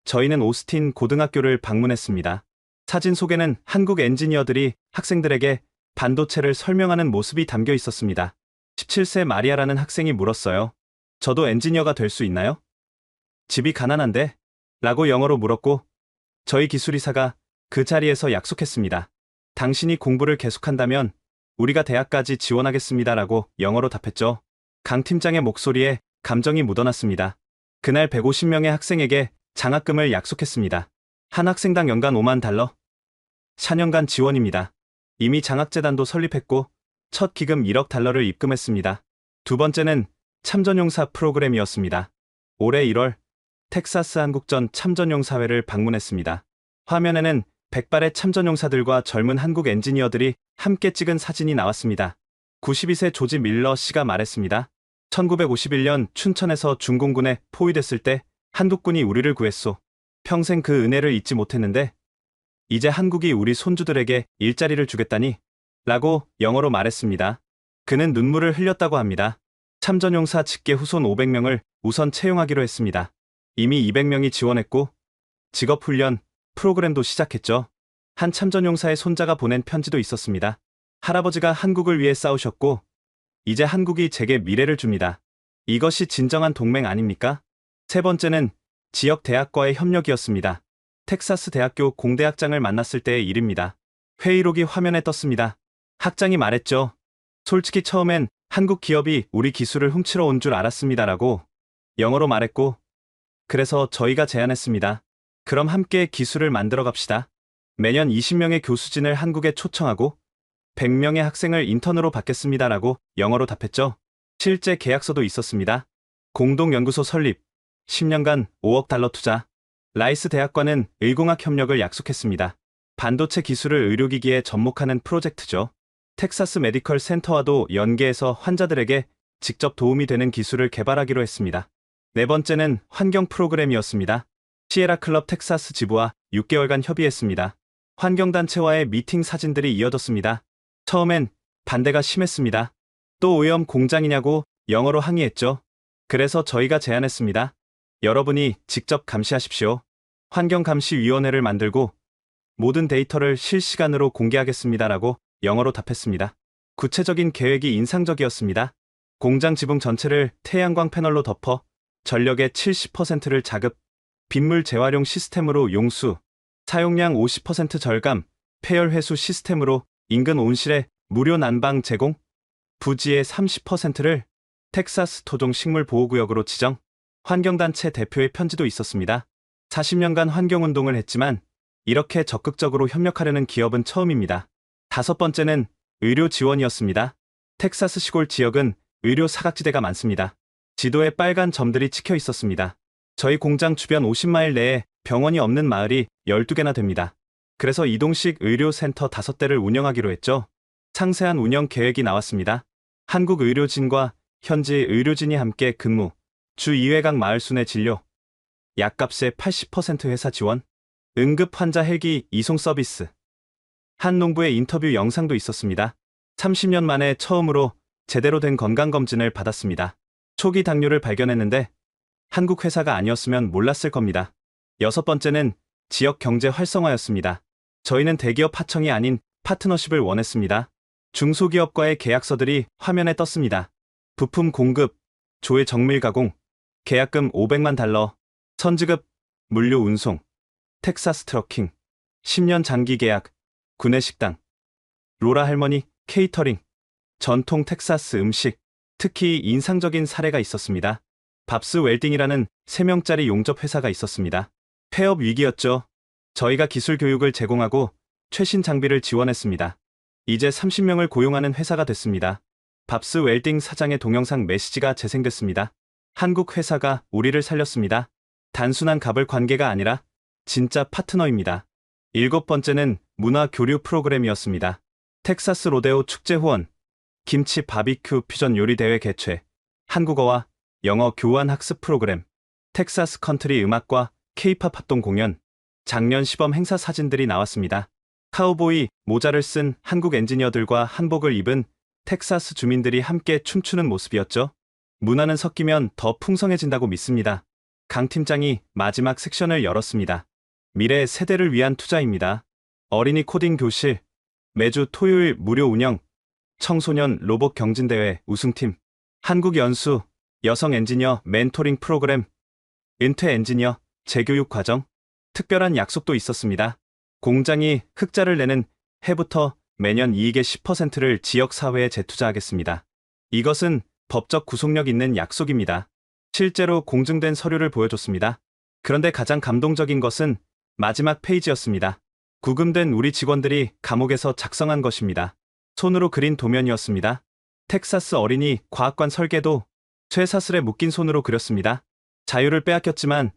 저희는 오스틴 고등학교를 방문했습니다. 사진 속에는 한국 엔지니어들이 학생들에게 반도체를 설명하는 모습이 담겨 있었습니다. 17세 마리아라는 학생이 물었어요. 저도 엔지니어가 될 수 있나요? 집이 가난한데? 라고 영어로 물었고, 저희 기술이사가 그 자리에서 약속했습니다. 당신이 공부를 계속한다면 우리가 대학까지 지원하겠습니다라고 영어로 답했죠. 강 팀장의 목소리에 감정이 묻어났습니다. 그날 150명의 학생에게 장학금을 약속했습니다. 한 학생당 연간 $50,000. 4년간 지원입니다. 이미 장학재단도 설립했고 첫 기금 $1억 입금했습니다. 두 번째는 참전용사 프로그램이었습니다. 올해 1월 텍사스 한국전 참전용사회를 방문했습니다. 화면에는 100발의 참전용사들과 젊은 한국 엔지니어들이 함께 찍은 사진이 나왔습니다. 92세 조지 밀러 씨가 말했습니다. 1951년 춘천에서 중공군에 포위됐을 때 한국군이 우리를 구했소. 평생 그 은혜를 잊지 못했는데 이제 한국이 우리 손주들에게 일자리를 주겠다니 라고 영어로 말했습니다. 그는 눈물을 흘렸다고 합니다. 참전용사 직계 후손 500명을 우선 채용하기로 했습니다. 이미 200명이 지원했고 직업훈련 프로그램도 시작했죠. 한 참전용사의 손자가 보낸 편지도 있었습니다. 할아버지가 한국을 위해 싸우셨고 이제 한국이 제게 미래를 줍니다. 이것이 진정한 동맹 아닙니까? 세 번째는 지역 대학과의 협력이었습니다. 텍사스 대학교 공대학장을 만났을 때의 일입니다. 회의록이 화면에 떴습니다. 학장이 말했죠. 솔직히 처음엔 한국 기업이 우리 기술을 훔치러 온 줄 알았습니다라고 영어로 말했고, 그래서 저희가 제안했습니다. 그럼 함께 기술을 만들어 갑시다. 매년 20명의 교수진을 한국에 초청하고 100명의 학생을 인턴으로 받겠습니다라고 영어로 답했죠. 실제 계약서도 있었습니다. 공동연구소 설립, 10년간 $5억 투자. 라이스 대학과는 의공학 협력을 약속했습니다. 반도체 기술을 의료기기에 접목하는 프로젝트죠. 텍사스 메디컬 센터와도 연계해서 환자들에게 직접 도움이 되는 기술을 개발하기로 했습니다. 네 번째는 환경 프로그램이었습니다. 시에라 클럽 텍사스 지부와 6개월간 협의했습니다. 환경단체와의 미팅 사진들이 이어졌습니다. 처음엔 반대가 심했습니다. 또 오염 공장이냐고 영어로 항의했죠. 그래서 저희가 제안했습니다. 여러분이 직접 감시하십시오. 환경감시위원회를 만들고 모든 데이터를 실시간으로 공개하겠습니다라고 영어로 답했습니다. 구체적인 계획이 인상적이었습니다. 공장 지붕 전체를 태양광 패널로 덮어 전력의 70%를 자급, 빗물 재활용 시스템으로 용수, 사용량 50% 절감, 폐열 회수 시스템으로 인근 온실에 무료 난방 제공, 부지의 30%를 텍사스 토종 식물 보호구역으로 지정. 환경단체 대표의 편지도 있었습니다. 40년간 환경운동을 했지만 이렇게 적극적으로 협력하려는 기업은 처음입니다. 다섯 번째는 의료 지원이었습니다. 텍사스 시골 지역은 의료 사각지대가 많습니다. 지도에 빨간 점들이 찍혀 있었습니다. 저희 공장 주변 50마일 내에 병원이 없는 마을이 12개나 됩니다. 그래서 이동식 의료센터 5대를 운영하기로 했죠. 상세한 운영 계획이 나왔습니다. 한국 의료진과 현지 의료진이 함께 근무, 주 2회각 마을 순회 진료, 약값의 80% 회사 지원, 응급 환자 헬기 이송 서비스. 한 농부의 인터뷰 영상도 있었습니다. 30년 만에 처음으로 제대로 된 건강검진을 받았습니다. 초기 당뇨를 발견했는데 한국 회사가 아니었으면 몰랐을 겁니다. 여섯 번째는 지역 경제 활성화였습니다. 저희는 대기업 하청이 아닌 파트너십을 원했습니다. 중소기업과의 계약서들이 화면에 떴습니다. 부품 공급, 조회 정밀 가공, 계약금 $500만, 선지급, 물류 운송, 텍사스 트러킹, 10년 장기 계약, 구내식당, 로라 할머니, 케이터링, 전통 텍사스 음식, 특히 인상적인 사례가 있었습니다. 밥스 웰딩이라는 3명짜리 용접 회사가 있었습니다. 폐업 위기였죠. 저희가 기술 교육을 제공하고 최신 장비를 지원했습니다. 이제 30명을 고용하는 회사가 됐습니다. 밥스 웰딩 사장의 동영상 메시지가 재생됐습니다. 한국 회사가 우리를 살렸습니다. 단순한 갑을 관계가 아니라 진짜 파트너입니다. 7번째는 문화 교류 프로그램이었습니다. 텍사스 로데오 축제 후원, 김치 바비큐 퓨전 요리 대회 개최, 한국어와 영어 교환 학습 프로그램, 텍사스 컨트리 음악과 K-팝 합동 공연, 작년 시범 행사 사진들이 나왔습니다. 카우보이 모자를 쓴 한국 엔지니어들과 한복을 입은 텍사스 주민들이 함께 춤추는 모습이었죠. 문화는 섞이면 더 풍성해진다고 믿습니다. 강 팀장이 마지막 섹션을 열었습니다. 미래 세대를 위한 투자입니다. 어린이 코딩 교실, 매주 토요일 무료 운영, 청소년 로봇 경진대회 우승팀, 한국 연수, 여성 엔지니어 멘토링 프로그램, 은퇴 엔지니어 재교육 과정, 특별한 약속도 있었습니다. 공장이 흑자를 내는 해부터 매년 이익의 10%를 지역사회에 재투자하겠습니다. 이것은 법적 구속력 있는 약속입니다. 실제로 공증된 서류를 보여줬습니다. 그런데 가장 감동적인 것은 마지막 페이지였습니다. 구금된 우리 직원들이 감옥에서 작성한 것입니다. 손으로 그린 도면이었습니다. 텍사스 어린이 과학관 설계도 쇠사슬에 묶인 손으로 그렸습니다. 자유를 빼앗겼지만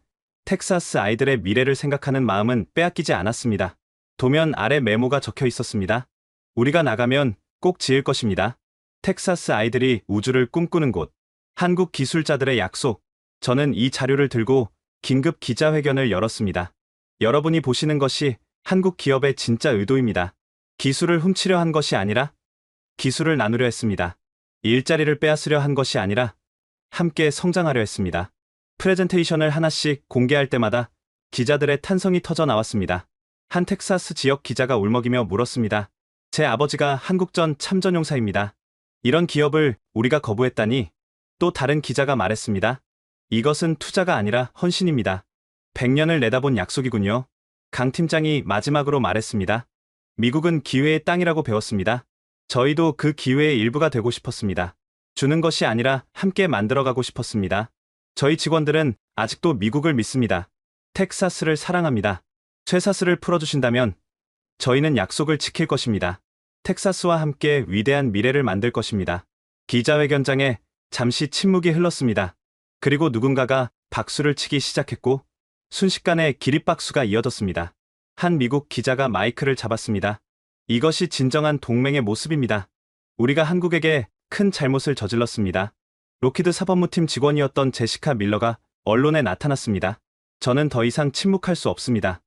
텍사스 아이들의 미래를 생각하는 마음은 빼앗기지 않았습니다. 도면 아래 메모가 적혀 있었습니다. 우리가 나가면 꼭 지을 것입니다. 텍사스 아이들이 우주를 꿈꾸는 곳. 한국 기술자들의 약속. 저는 이 자료를 들고 긴급 기자회견을 열었습니다. 여러분이 보시는 것이 한국 기업의 진짜 의도입니다. 기술을 훔치려 한 것이 아니라 기술을 나누려 했습니다. 일자리를 빼앗으려 한 것이 아니라 함께 성장하려 했습니다. 프레젠테이션을 하나씩 공개할 때마다 기자들의 탄성이 터져 나왔습니다. 한 텍사스 지역 기자가 울먹이며 물었습니다. 제 아버지가 한국전 참전용사입니다. 이런 기업을 우리가 거부했다니. 또 다른 기자가 말했습니다. 이것은 투자가 아니라 헌신입니다. 100년을 내다본 약속이군요. 강 팀장이 마지막으로 말했습니다. 미국은 기회의 땅이라고 배웠습니다. 저희도 그 기회의 일부가 되고 싶었습니다. 주는 것이 아니라 함께 만들어가고 싶었습니다. 저희 직원들은 아직도 미국을 믿습니다. 텍사스를 사랑합니다. 쇠사슬을 풀어주신다면 저희는 약속을 지킬 것입니다. 텍사스와 함께 위대한 미래를 만들 것입니다. 기자회견장에 잠시 침묵이 흘렀습니다. 그리고 누군가가 박수를 치기 시작했고 순식간에 기립박수가 이어졌습니다. 한 미국 기자가 마이크를 잡았습니다. 이것이 진정한 동맹의 모습입니다. 우리가 한국에게 큰 잘못을 저질렀습니다. 로키드 사법무팀 직원이었던 제시카 밀러가 언론에 나타났습니다. 저는 더 이상 침묵할 수 없습니다.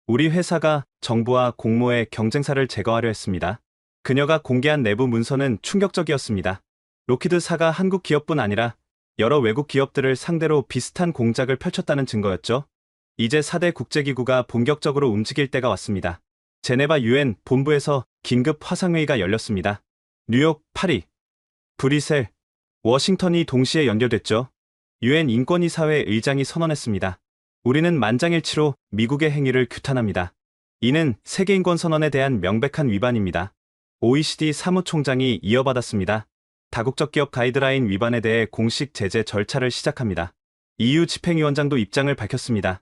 우리 회사가 정부와 공모의 경쟁사를 제거하려 했습니다. 그녀가 공개한 내부 문서는 충격적이었습니다. 로키드사가 한국 기업뿐 아니라 여러 외국 기업들을 상대로 비슷한 공작을 펼쳤다는 증거였죠. 이제 4대 국제기구가 본격적으로 움직일 때가 왔습니다. 제네바 UN 본부에서 긴급 화상회의가 열렸습니다. 뉴욕, 파리, 브뤼셀, 워싱턴이 동시에 연결됐죠. UN 인권이사회 의장이 선언했습니다. 우리는 만장일치로 미국의 행위를 규탄합니다. 이는 세계인권선언에 대한 명백한 위반입니다. OECD 사무총장이 이어받았습니다. 다국적 기업 가이드라인 위반에 대해 공식 제재 절차를 시작합니다. EU 집행위원장도 입장을 밝혔습니다.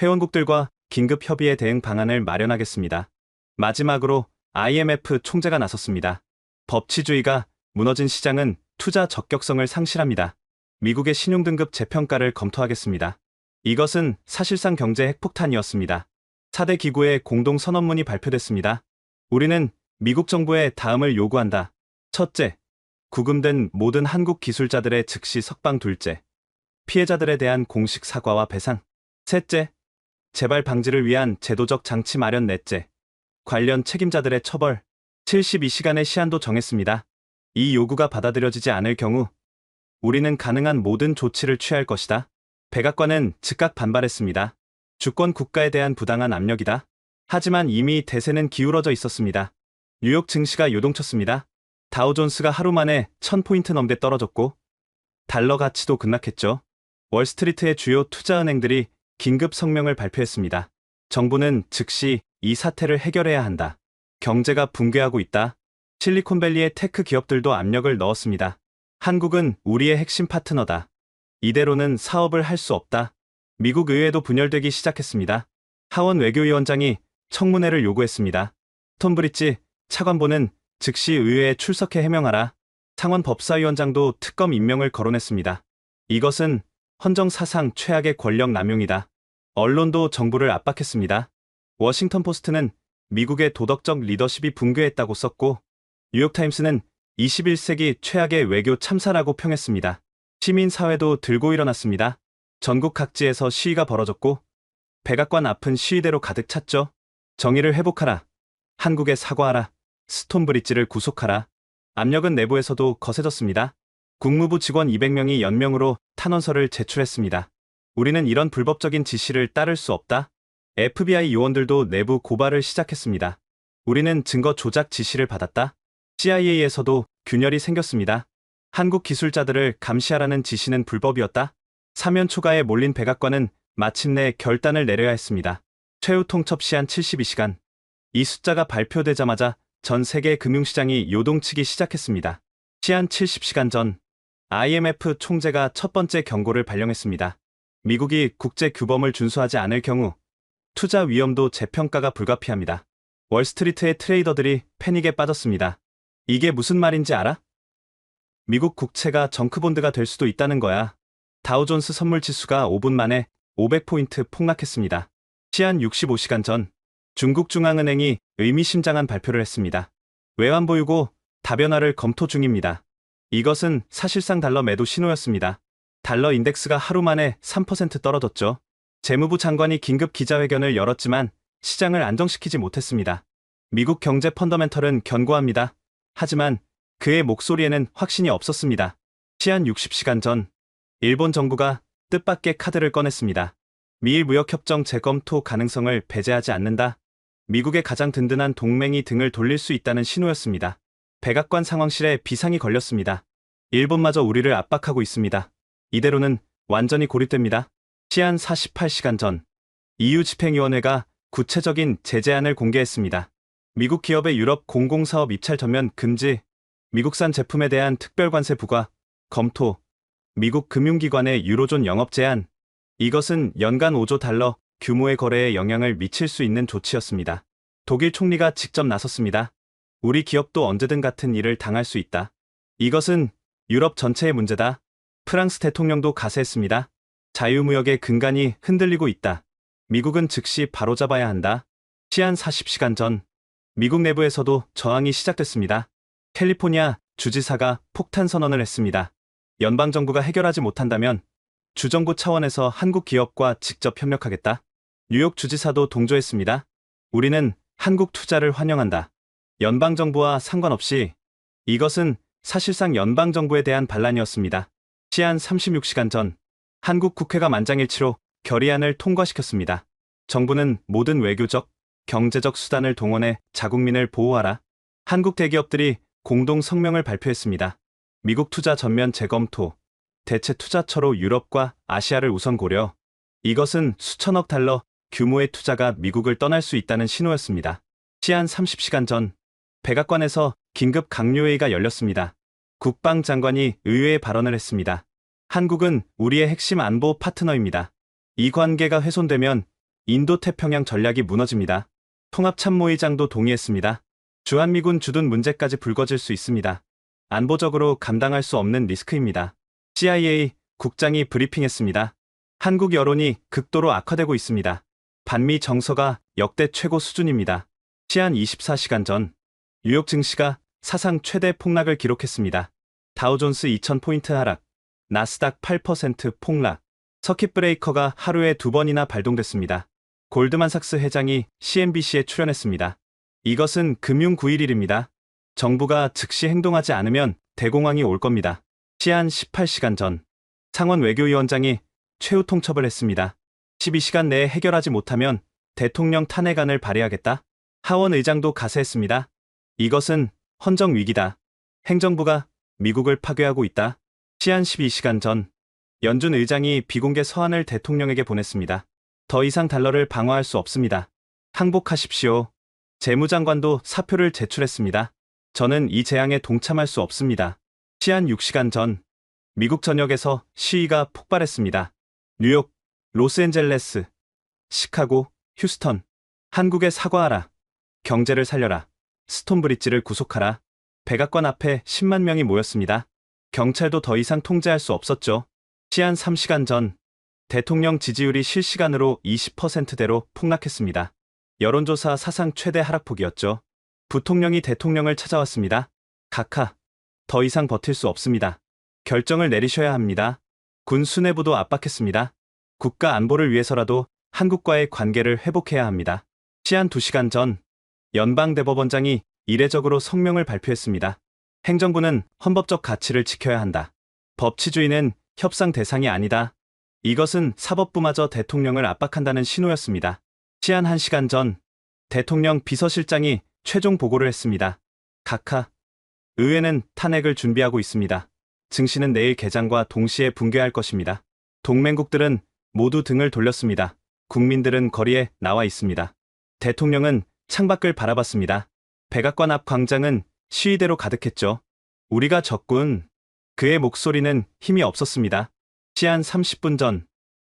회원국들과 긴급 협의에 대응 방안을 마련하겠습니다. 마지막으로 IMF 총재가 나섰습니다. 법치주의가 무너진 시장은 투자 적격성을 상실합니다. 미국의 신용등급 재평가를 검토하겠습니다. 이것은 사실상 경제 핵폭탄이었습니다. 4대 기구의 공동선언문이 발표됐습니다. 우리는 미국 정부에 다음을 요구한다. 첫째, 구금된 모든 한국 기술자들의 즉시 석방. 둘째, 피해자들에 대한 공식 사과와 배상. 셋째, 재발 방지를 위한 제도적 장치 마련. 넷째, 관련 책임자들의 처벌. 72시간의 시한도 정했습니다. 이 요구가 받아들여지지 않을 경우 우리는 가능한 모든 조치를 취할 것이다. 백악관은 즉각 반발했습니다. 주권 국가에 대한 부당한 압력이다. 하지만 이미 대세는 기울어져 있었습니다. 뉴욕 증시가 요동쳤습니다. 다우존스가 하루 만에 1000포인트 넘게 떨어졌고 달러 가치도 급락했죠. 월스트리트의 주요 투자은행들이 긴급 성명을 발표했습니다. 정부는 즉시 이 사태를 해결해야 한다. 경제가 붕괴하고 있다. 실리콘밸리의 테크 기업들도 압력을 넣었습니다. 한국은 우리의 핵심 파트너다. 이대로는 사업을 할 수 없다. 미국 의회도 분열되기 시작했습니다. 하원 외교위원장이 청문회를 요구했습니다. 톰 브리지 차관보는 즉시 의회에 출석해 해명하라. 상원 법사위원장도 특검 임명을 거론했습니다. 이것은 헌정 사상 최악의 권력 남용이다. 언론도 정부를 압박했습니다. 워싱턴 포스트는 미국의 도덕적 리더십이 붕괴했다고 썼고 뉴욕타임스는 21세기 최악의 외교 참사라고 평했습니다. 시민사회도 들고 일어났습니다. 전국 각지에서 시위가 벌어졌고 백악관 앞은 시위대로 가득 찼죠. 정의를 회복하라. 한국에 사과하라. 스톤브리지를 구속하라. 압력은 내부에서도 거세졌습니다. 국무부 직원 200명이 연명으로 탄원서를 제출했습니다. 우리는 이런 불법적인 지시를 따를 수 없다. FBI 요원들도 내부 고발을 시작했습니다. 우리는 증거 조작 지시를 받았다. CIA에서도 균열이 생겼습니다. 한국 기술자들을 감시하라는 지시는 불법이었다. 사면 초가에 몰린 백악관은 마침내 결단을 내려야 했습니다. 최후 통첩 시한 72시간. 이 숫자가 발표되자마자 전 세계 금융시장이 요동치기 시작했습니다. 시한 70시간 전 IMF 총재가 첫 번째 경고를 발령했습니다. 미국이 국제 규범을 준수하지 않을 경우 투자 위험도 재평가가 불가피합니다. 월스트리트의 트레이더들이 패닉에 빠졌습니다. 이게 무슨 말인지 알아? 미국 국채가 정크본드가 될 수도 있다는 거야. 다우존스 선물지수가 5분 만에 500포인트 폭락했습니다. 시한 65시간 전 중국 중앙은행이 의미심장한 발표를 했습니다. 외환보유고 다변화를 검토 중입니다. 이것은 사실상 달러 매도 신호였습니다. 달러 인덱스가 하루 만에 3% 떨어졌죠. 재무부 장관이 긴급 기자회견을 열었지만 시장을 안정시키지 못했습니다. 미국 경제 펀더멘털은 견고합니다. 하지만 그의 목소리에는 확신이 없었습니다. 시한 60시간 전 일본 정부가 뜻밖의 카드를 꺼냈습니다. 미일 무역협정 재검토 가능성을 배제하지 않는다. 미국의 가장 든든한 동맹이 등을 돌릴 수 있다는 신호였습니다. 백악관 상황실에 비상이 걸렸습니다. 일본마저 우리를 압박하고 있습니다. 이대로는 완전히 고립됩니다. 시한 48시간 전 EU 집행위원회가 구체적인 제재안을 공개했습니다. 미국 기업의 유럽 공공사업 입찰 전면 금지, 미국산 제품에 대한 특별관세 부과, 검토, 미국 금융기관의 유로존 영업 제한. 이것은 연간 5조 달러 규모의 거래에 영향을 미칠 수 있는 조치였습니다. 독일 총리가 직접 나섰습니다. 우리 기업도 언제든 같은 일을 당할 수 있다. 이것은 유럽 전체의 문제다. 프랑스 대통령도 가세했습니다. 자유무역의 근간이 흔들리고 있다. 미국은 즉시 바로잡아야 한다. 시한 40시간 전 미국 내부에서도 저항이 시작됐습니다. 캘리포니아 주지사가 폭탄 선언을 했습니다. 연방정부가 해결하지 못한다면 주정부 차원에서 한국 기업과 직접 협력하겠다. 뉴욕 주지사도 동조했습니다. 우리는 한국 투자를 환영한다. 연방정부와 상관없이. 이것은 사실상 연방정부에 대한 반란이었습니다. 시한 36시간 전 한국 국회가 만장일치로 결의안을 통과시켰습니다. 정부는 모든 외교적, 경제적 수단을 동원해 자국민을 보호하라. 한국 대기업들이 공동 성명을 발표했습니다. 미국 투자 전면 재검토, 대체 투자처로 유럽과 아시아를 우선 고려. 이것은 수천억 달러 규모의 투자가 미국을 떠날 수 있다는 신호였습니다. 시한 30시간 전 백악관에서 긴급 강요회의가 열렸습니다. 국방장관이 의외의 발언을 했습니다. 한국은 우리의 핵심 안보 파트너입니다. 이 관계가 훼손되면 인도태평양 전략이 무너집니다. 통합참모의장도 동의했습니다. 주한미군 주둔 문제까지 불거질 수 있습니다. 안보적으로 감당할 수 없는 리스크입니다. CIA 국장이 브리핑했습니다. 한국 여론이 극도로 악화되고 있습니다. 반미 정서가 역대 최고 수준입니다. 시한 24시간 전 뉴욕 증시가 사상 최대 폭락을 기록했습니다. 다우존스 2000포인트 하락, 나스닥 8% 폭락, 서킷 브레이커가 하루에 2번이나 발동됐습니다. 골드만삭스 회장이 CNBC에 출연했습니다. 이것은 금융 9.11입니다. 정부가 즉시 행동하지 않으면 대공황이 올 겁니다. 시한 18시간 전 상원 외교위원장이 최후 통첩을 했습니다. 12시간 내에 해결하지 못하면 대통령 탄핵안을 발의하겠다. 하원 의장도 가세했습니다. 이것은 헌정 위기다. 행정부가 미국을 파괴하고 있다. 시한 12시간 전, 연준 의장이 비공개 서한을 대통령에게 보냈습니다. 더 이상 달러를 방어할 수 없습니다. 항복하십시오. 재무장관도 사표를 제출했습니다. 저는 이 재앙에 동참할 수 없습니다. 시한 6시간 전, 미국 전역에서 시위가 폭발했습니다. 뉴욕, 로스앤젤레스, 시카고, 휴스턴. 한국에 사과하라. 경제를 살려라. 스톤브리지를 구속하라. 백악관 앞에 10만 명이 모였습니다. 경찰도 더 이상 통제할 수 없었죠. 시한 3시간 전, 대통령 지지율이 실시간으로 20%대로 폭락했습니다. 여론조사 사상 최대 하락폭이었죠. 부통령이 대통령을 찾아왔습니다. 각하, 더 이상 버틸 수 없습니다. 결정을 내리셔야 합니다. 군 수뇌부도 압박했습니다. 국가 안보를 위해서라도 한국과의 관계를 회복해야 합니다. 시한 2시간 전, 연방대법원장이 이례적으로 성명을 발표했습니다. 행정부는 헌법적 가치를 지켜야 한다. 법치주의는 협상 대상이 아니다. 이것은 사법부마저 대통령을 압박한다는 신호였습니다. 시한 1시간 전, 대통령 비서실장이 최종 보고를 했습니다. 각하, 의회는 탄핵을 준비하고 있습니다. 증시는 내일 개장과 동시에 붕괴할 것입니다. 동맹국들은 모두 등을 돌렸습니다. 국민들은 거리에 나와 있습니다. 대통령은 창밖을 바라봤습니다. 백악관 앞 광장은 시위대로 가득했죠. 우리가 적군. 그의 목소리는 힘이 없었습니다. 시한 30분 전,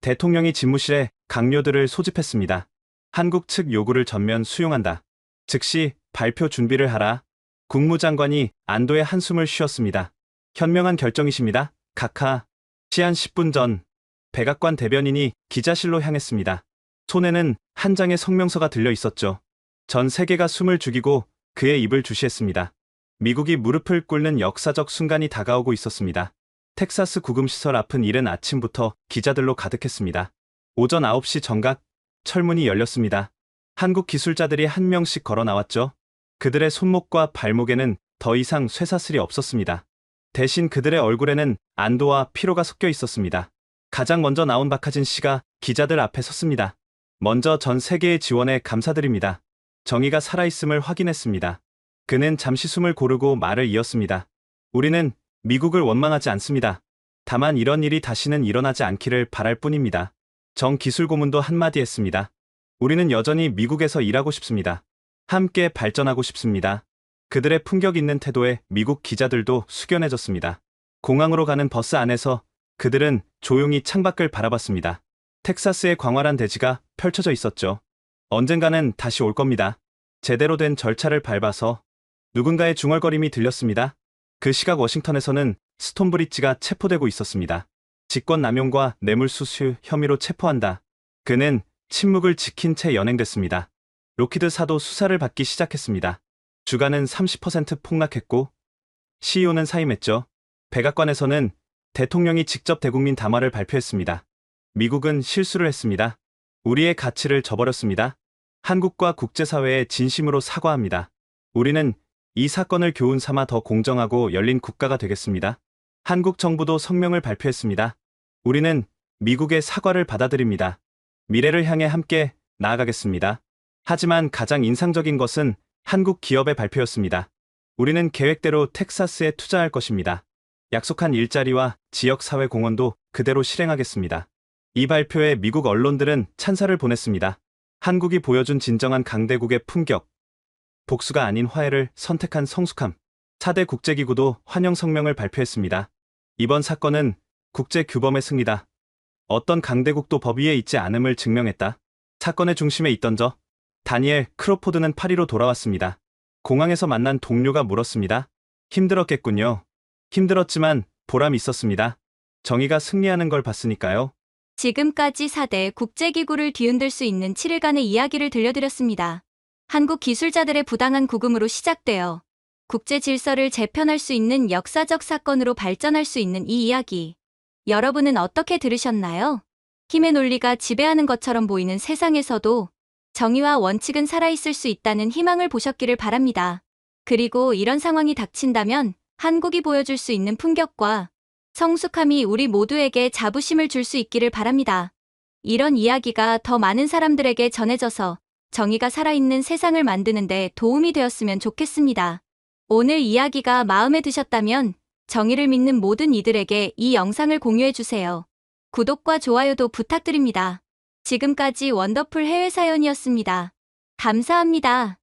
대통령이 집무실에 강요들을 소집했습니다. 한국 측 요구를 전면 수용한다. 즉시 발표 준비를 하라. 국무장관이 안도의 한숨을 쉬었습니다. 현명한 결정이십니다. 각하. 시한 10분 전, 백악관 대변인이 기자실로 향했습니다. 손에는 한 장의 성명서가 들려 있었죠. 전 세계가 숨을 죽이고 그의 입을 주시했습니다. 미국이 무릎을 꿇는 역사적 순간이 다가오고 있었습니다. 텍사스 구금시설 앞은 이른 아침부터 기자들로 가득했습니다. 오전 9시 정각, 철문이 열렸습니다. 한국 기술자들이 한 명씩 걸어 나왔죠. 그들의 손목과 발목에는 더 이상 쇠사슬이 없었습니다. 대신 그들의 얼굴에는 안도와 피로가 섞여 있었습니다. 가장 먼저 나온 박하진 씨가 기자들 앞에 섰습니다. 먼저 전 세계의 지원에 감사드립니다. 정의가 살아있음을 확인했습니다. 그는 잠시 숨을 고르고 말을 이었습니다. 우리는 미국을 원망하지 않습니다. 다만 이런 일이 다시는 일어나지 않기를 바랄 뿐입니다. 정 기술고문도 한마디 했습니다. 우리는 여전히 미국에서 일하고 싶습니다. 함께 발전하고 싶습니다. 그들의 품격 있는 태도에 미국 기자들도 숙연해졌습니다. 공항으로 가는 버스 안에서 그들은 조용히 창밖을 바라봤습니다. 텍사스의 광활한 대지가 펼쳐져 있었죠. 언젠가는 다시 올 겁니다. 제대로 된 절차를 밟아서. 누군가의 중얼거림이 들렸습니다. 그 시각 워싱턴에서는 스톤브리지가 체포되고 있었습니다. 직권남용과 뇌물수수 혐의로 체포한다. 그는 침묵을 지킨 채 연행됐습니다. 로키드사도 수사를 받기 시작했습니다. 주가는 30% 폭락했고 CEO는 사임했죠. 백악관에서는 대통령이 직접 대국민 담화를 발표했습니다. 미국은 실수를 했습니다. 우리의 가치를 저버렸습니다. 한국과 국제사회에 진심으로 사과합니다. 우리는 이 사건을 교훈 삼아 더 공정하고 열린 국가가 되겠습니다. 한국 정부도 성명을 발표했습니다. 우리는 미국의 사과를 받아들입니다. 미래를 향해 함께 나아가겠습니다. 하지만 가장 인상적인 것은 한국 기업의 발표였습니다. 우리는 계획대로 텍사스에 투자할 것입니다. 약속한 일자리와 지역사회 공헌도 그대로 실행하겠습니다. 이 발표에 미국 언론들은 찬사를 보냈습니다. 한국이 보여준 진정한 강대국의 품격, 복수가 아닌 화해를 선택한 성숙함. 4대 국제기구도 환영 성명을 발표했습니다. 이번 사건은 국제규범의 승리다. 어떤 강대국도 법 위에 있지 않음을 증명했다. 사건의 중심에 있던 다니엘 크로포드는 파리로 돌아왔습니다. 공항에서 만난 동료가 물었습니다. 힘들었겠군요. 힘들었지만 보람이 있었습니다. 정의가 승리하는 걸 봤으니까요. 지금까지 4대 국제기구를 뒤흔들 수 있는 7일간의 이야기를 들려드렸습니다. 한국 기술자들의 부당한 구금으로 시작되어 국제 질서를 재편할 수 있는 역사적 사건으로 발전할 수 있는 이 이야기. 여러분은 어떻게 들으셨나요? 힘의 논리가 지배하는 것처럼 보이는 세상에서도 정의와 원칙은 살아있을 수 있다는 희망을 보셨기를 바랍니다. 그리고 이런 상황이 닥친다면 한국이 보여줄 수 있는 품격과 성숙함이 우리 모두에게 자부심을 줄 수 있기를 바랍니다. 이런 이야기가 더 많은 사람들에게 전해져서 정의가 살아있는 세상을 만드는데 도움이 되었으면 좋겠습니다. 오늘 이야기가 마음에 드셨다면 정의를 믿는 모든 이들에게 이 영상을 공유해주세요. 구독과 좋아요도 부탁드립니다. 지금까지 원더풀 해외 사연이었습니다. 감사합니다.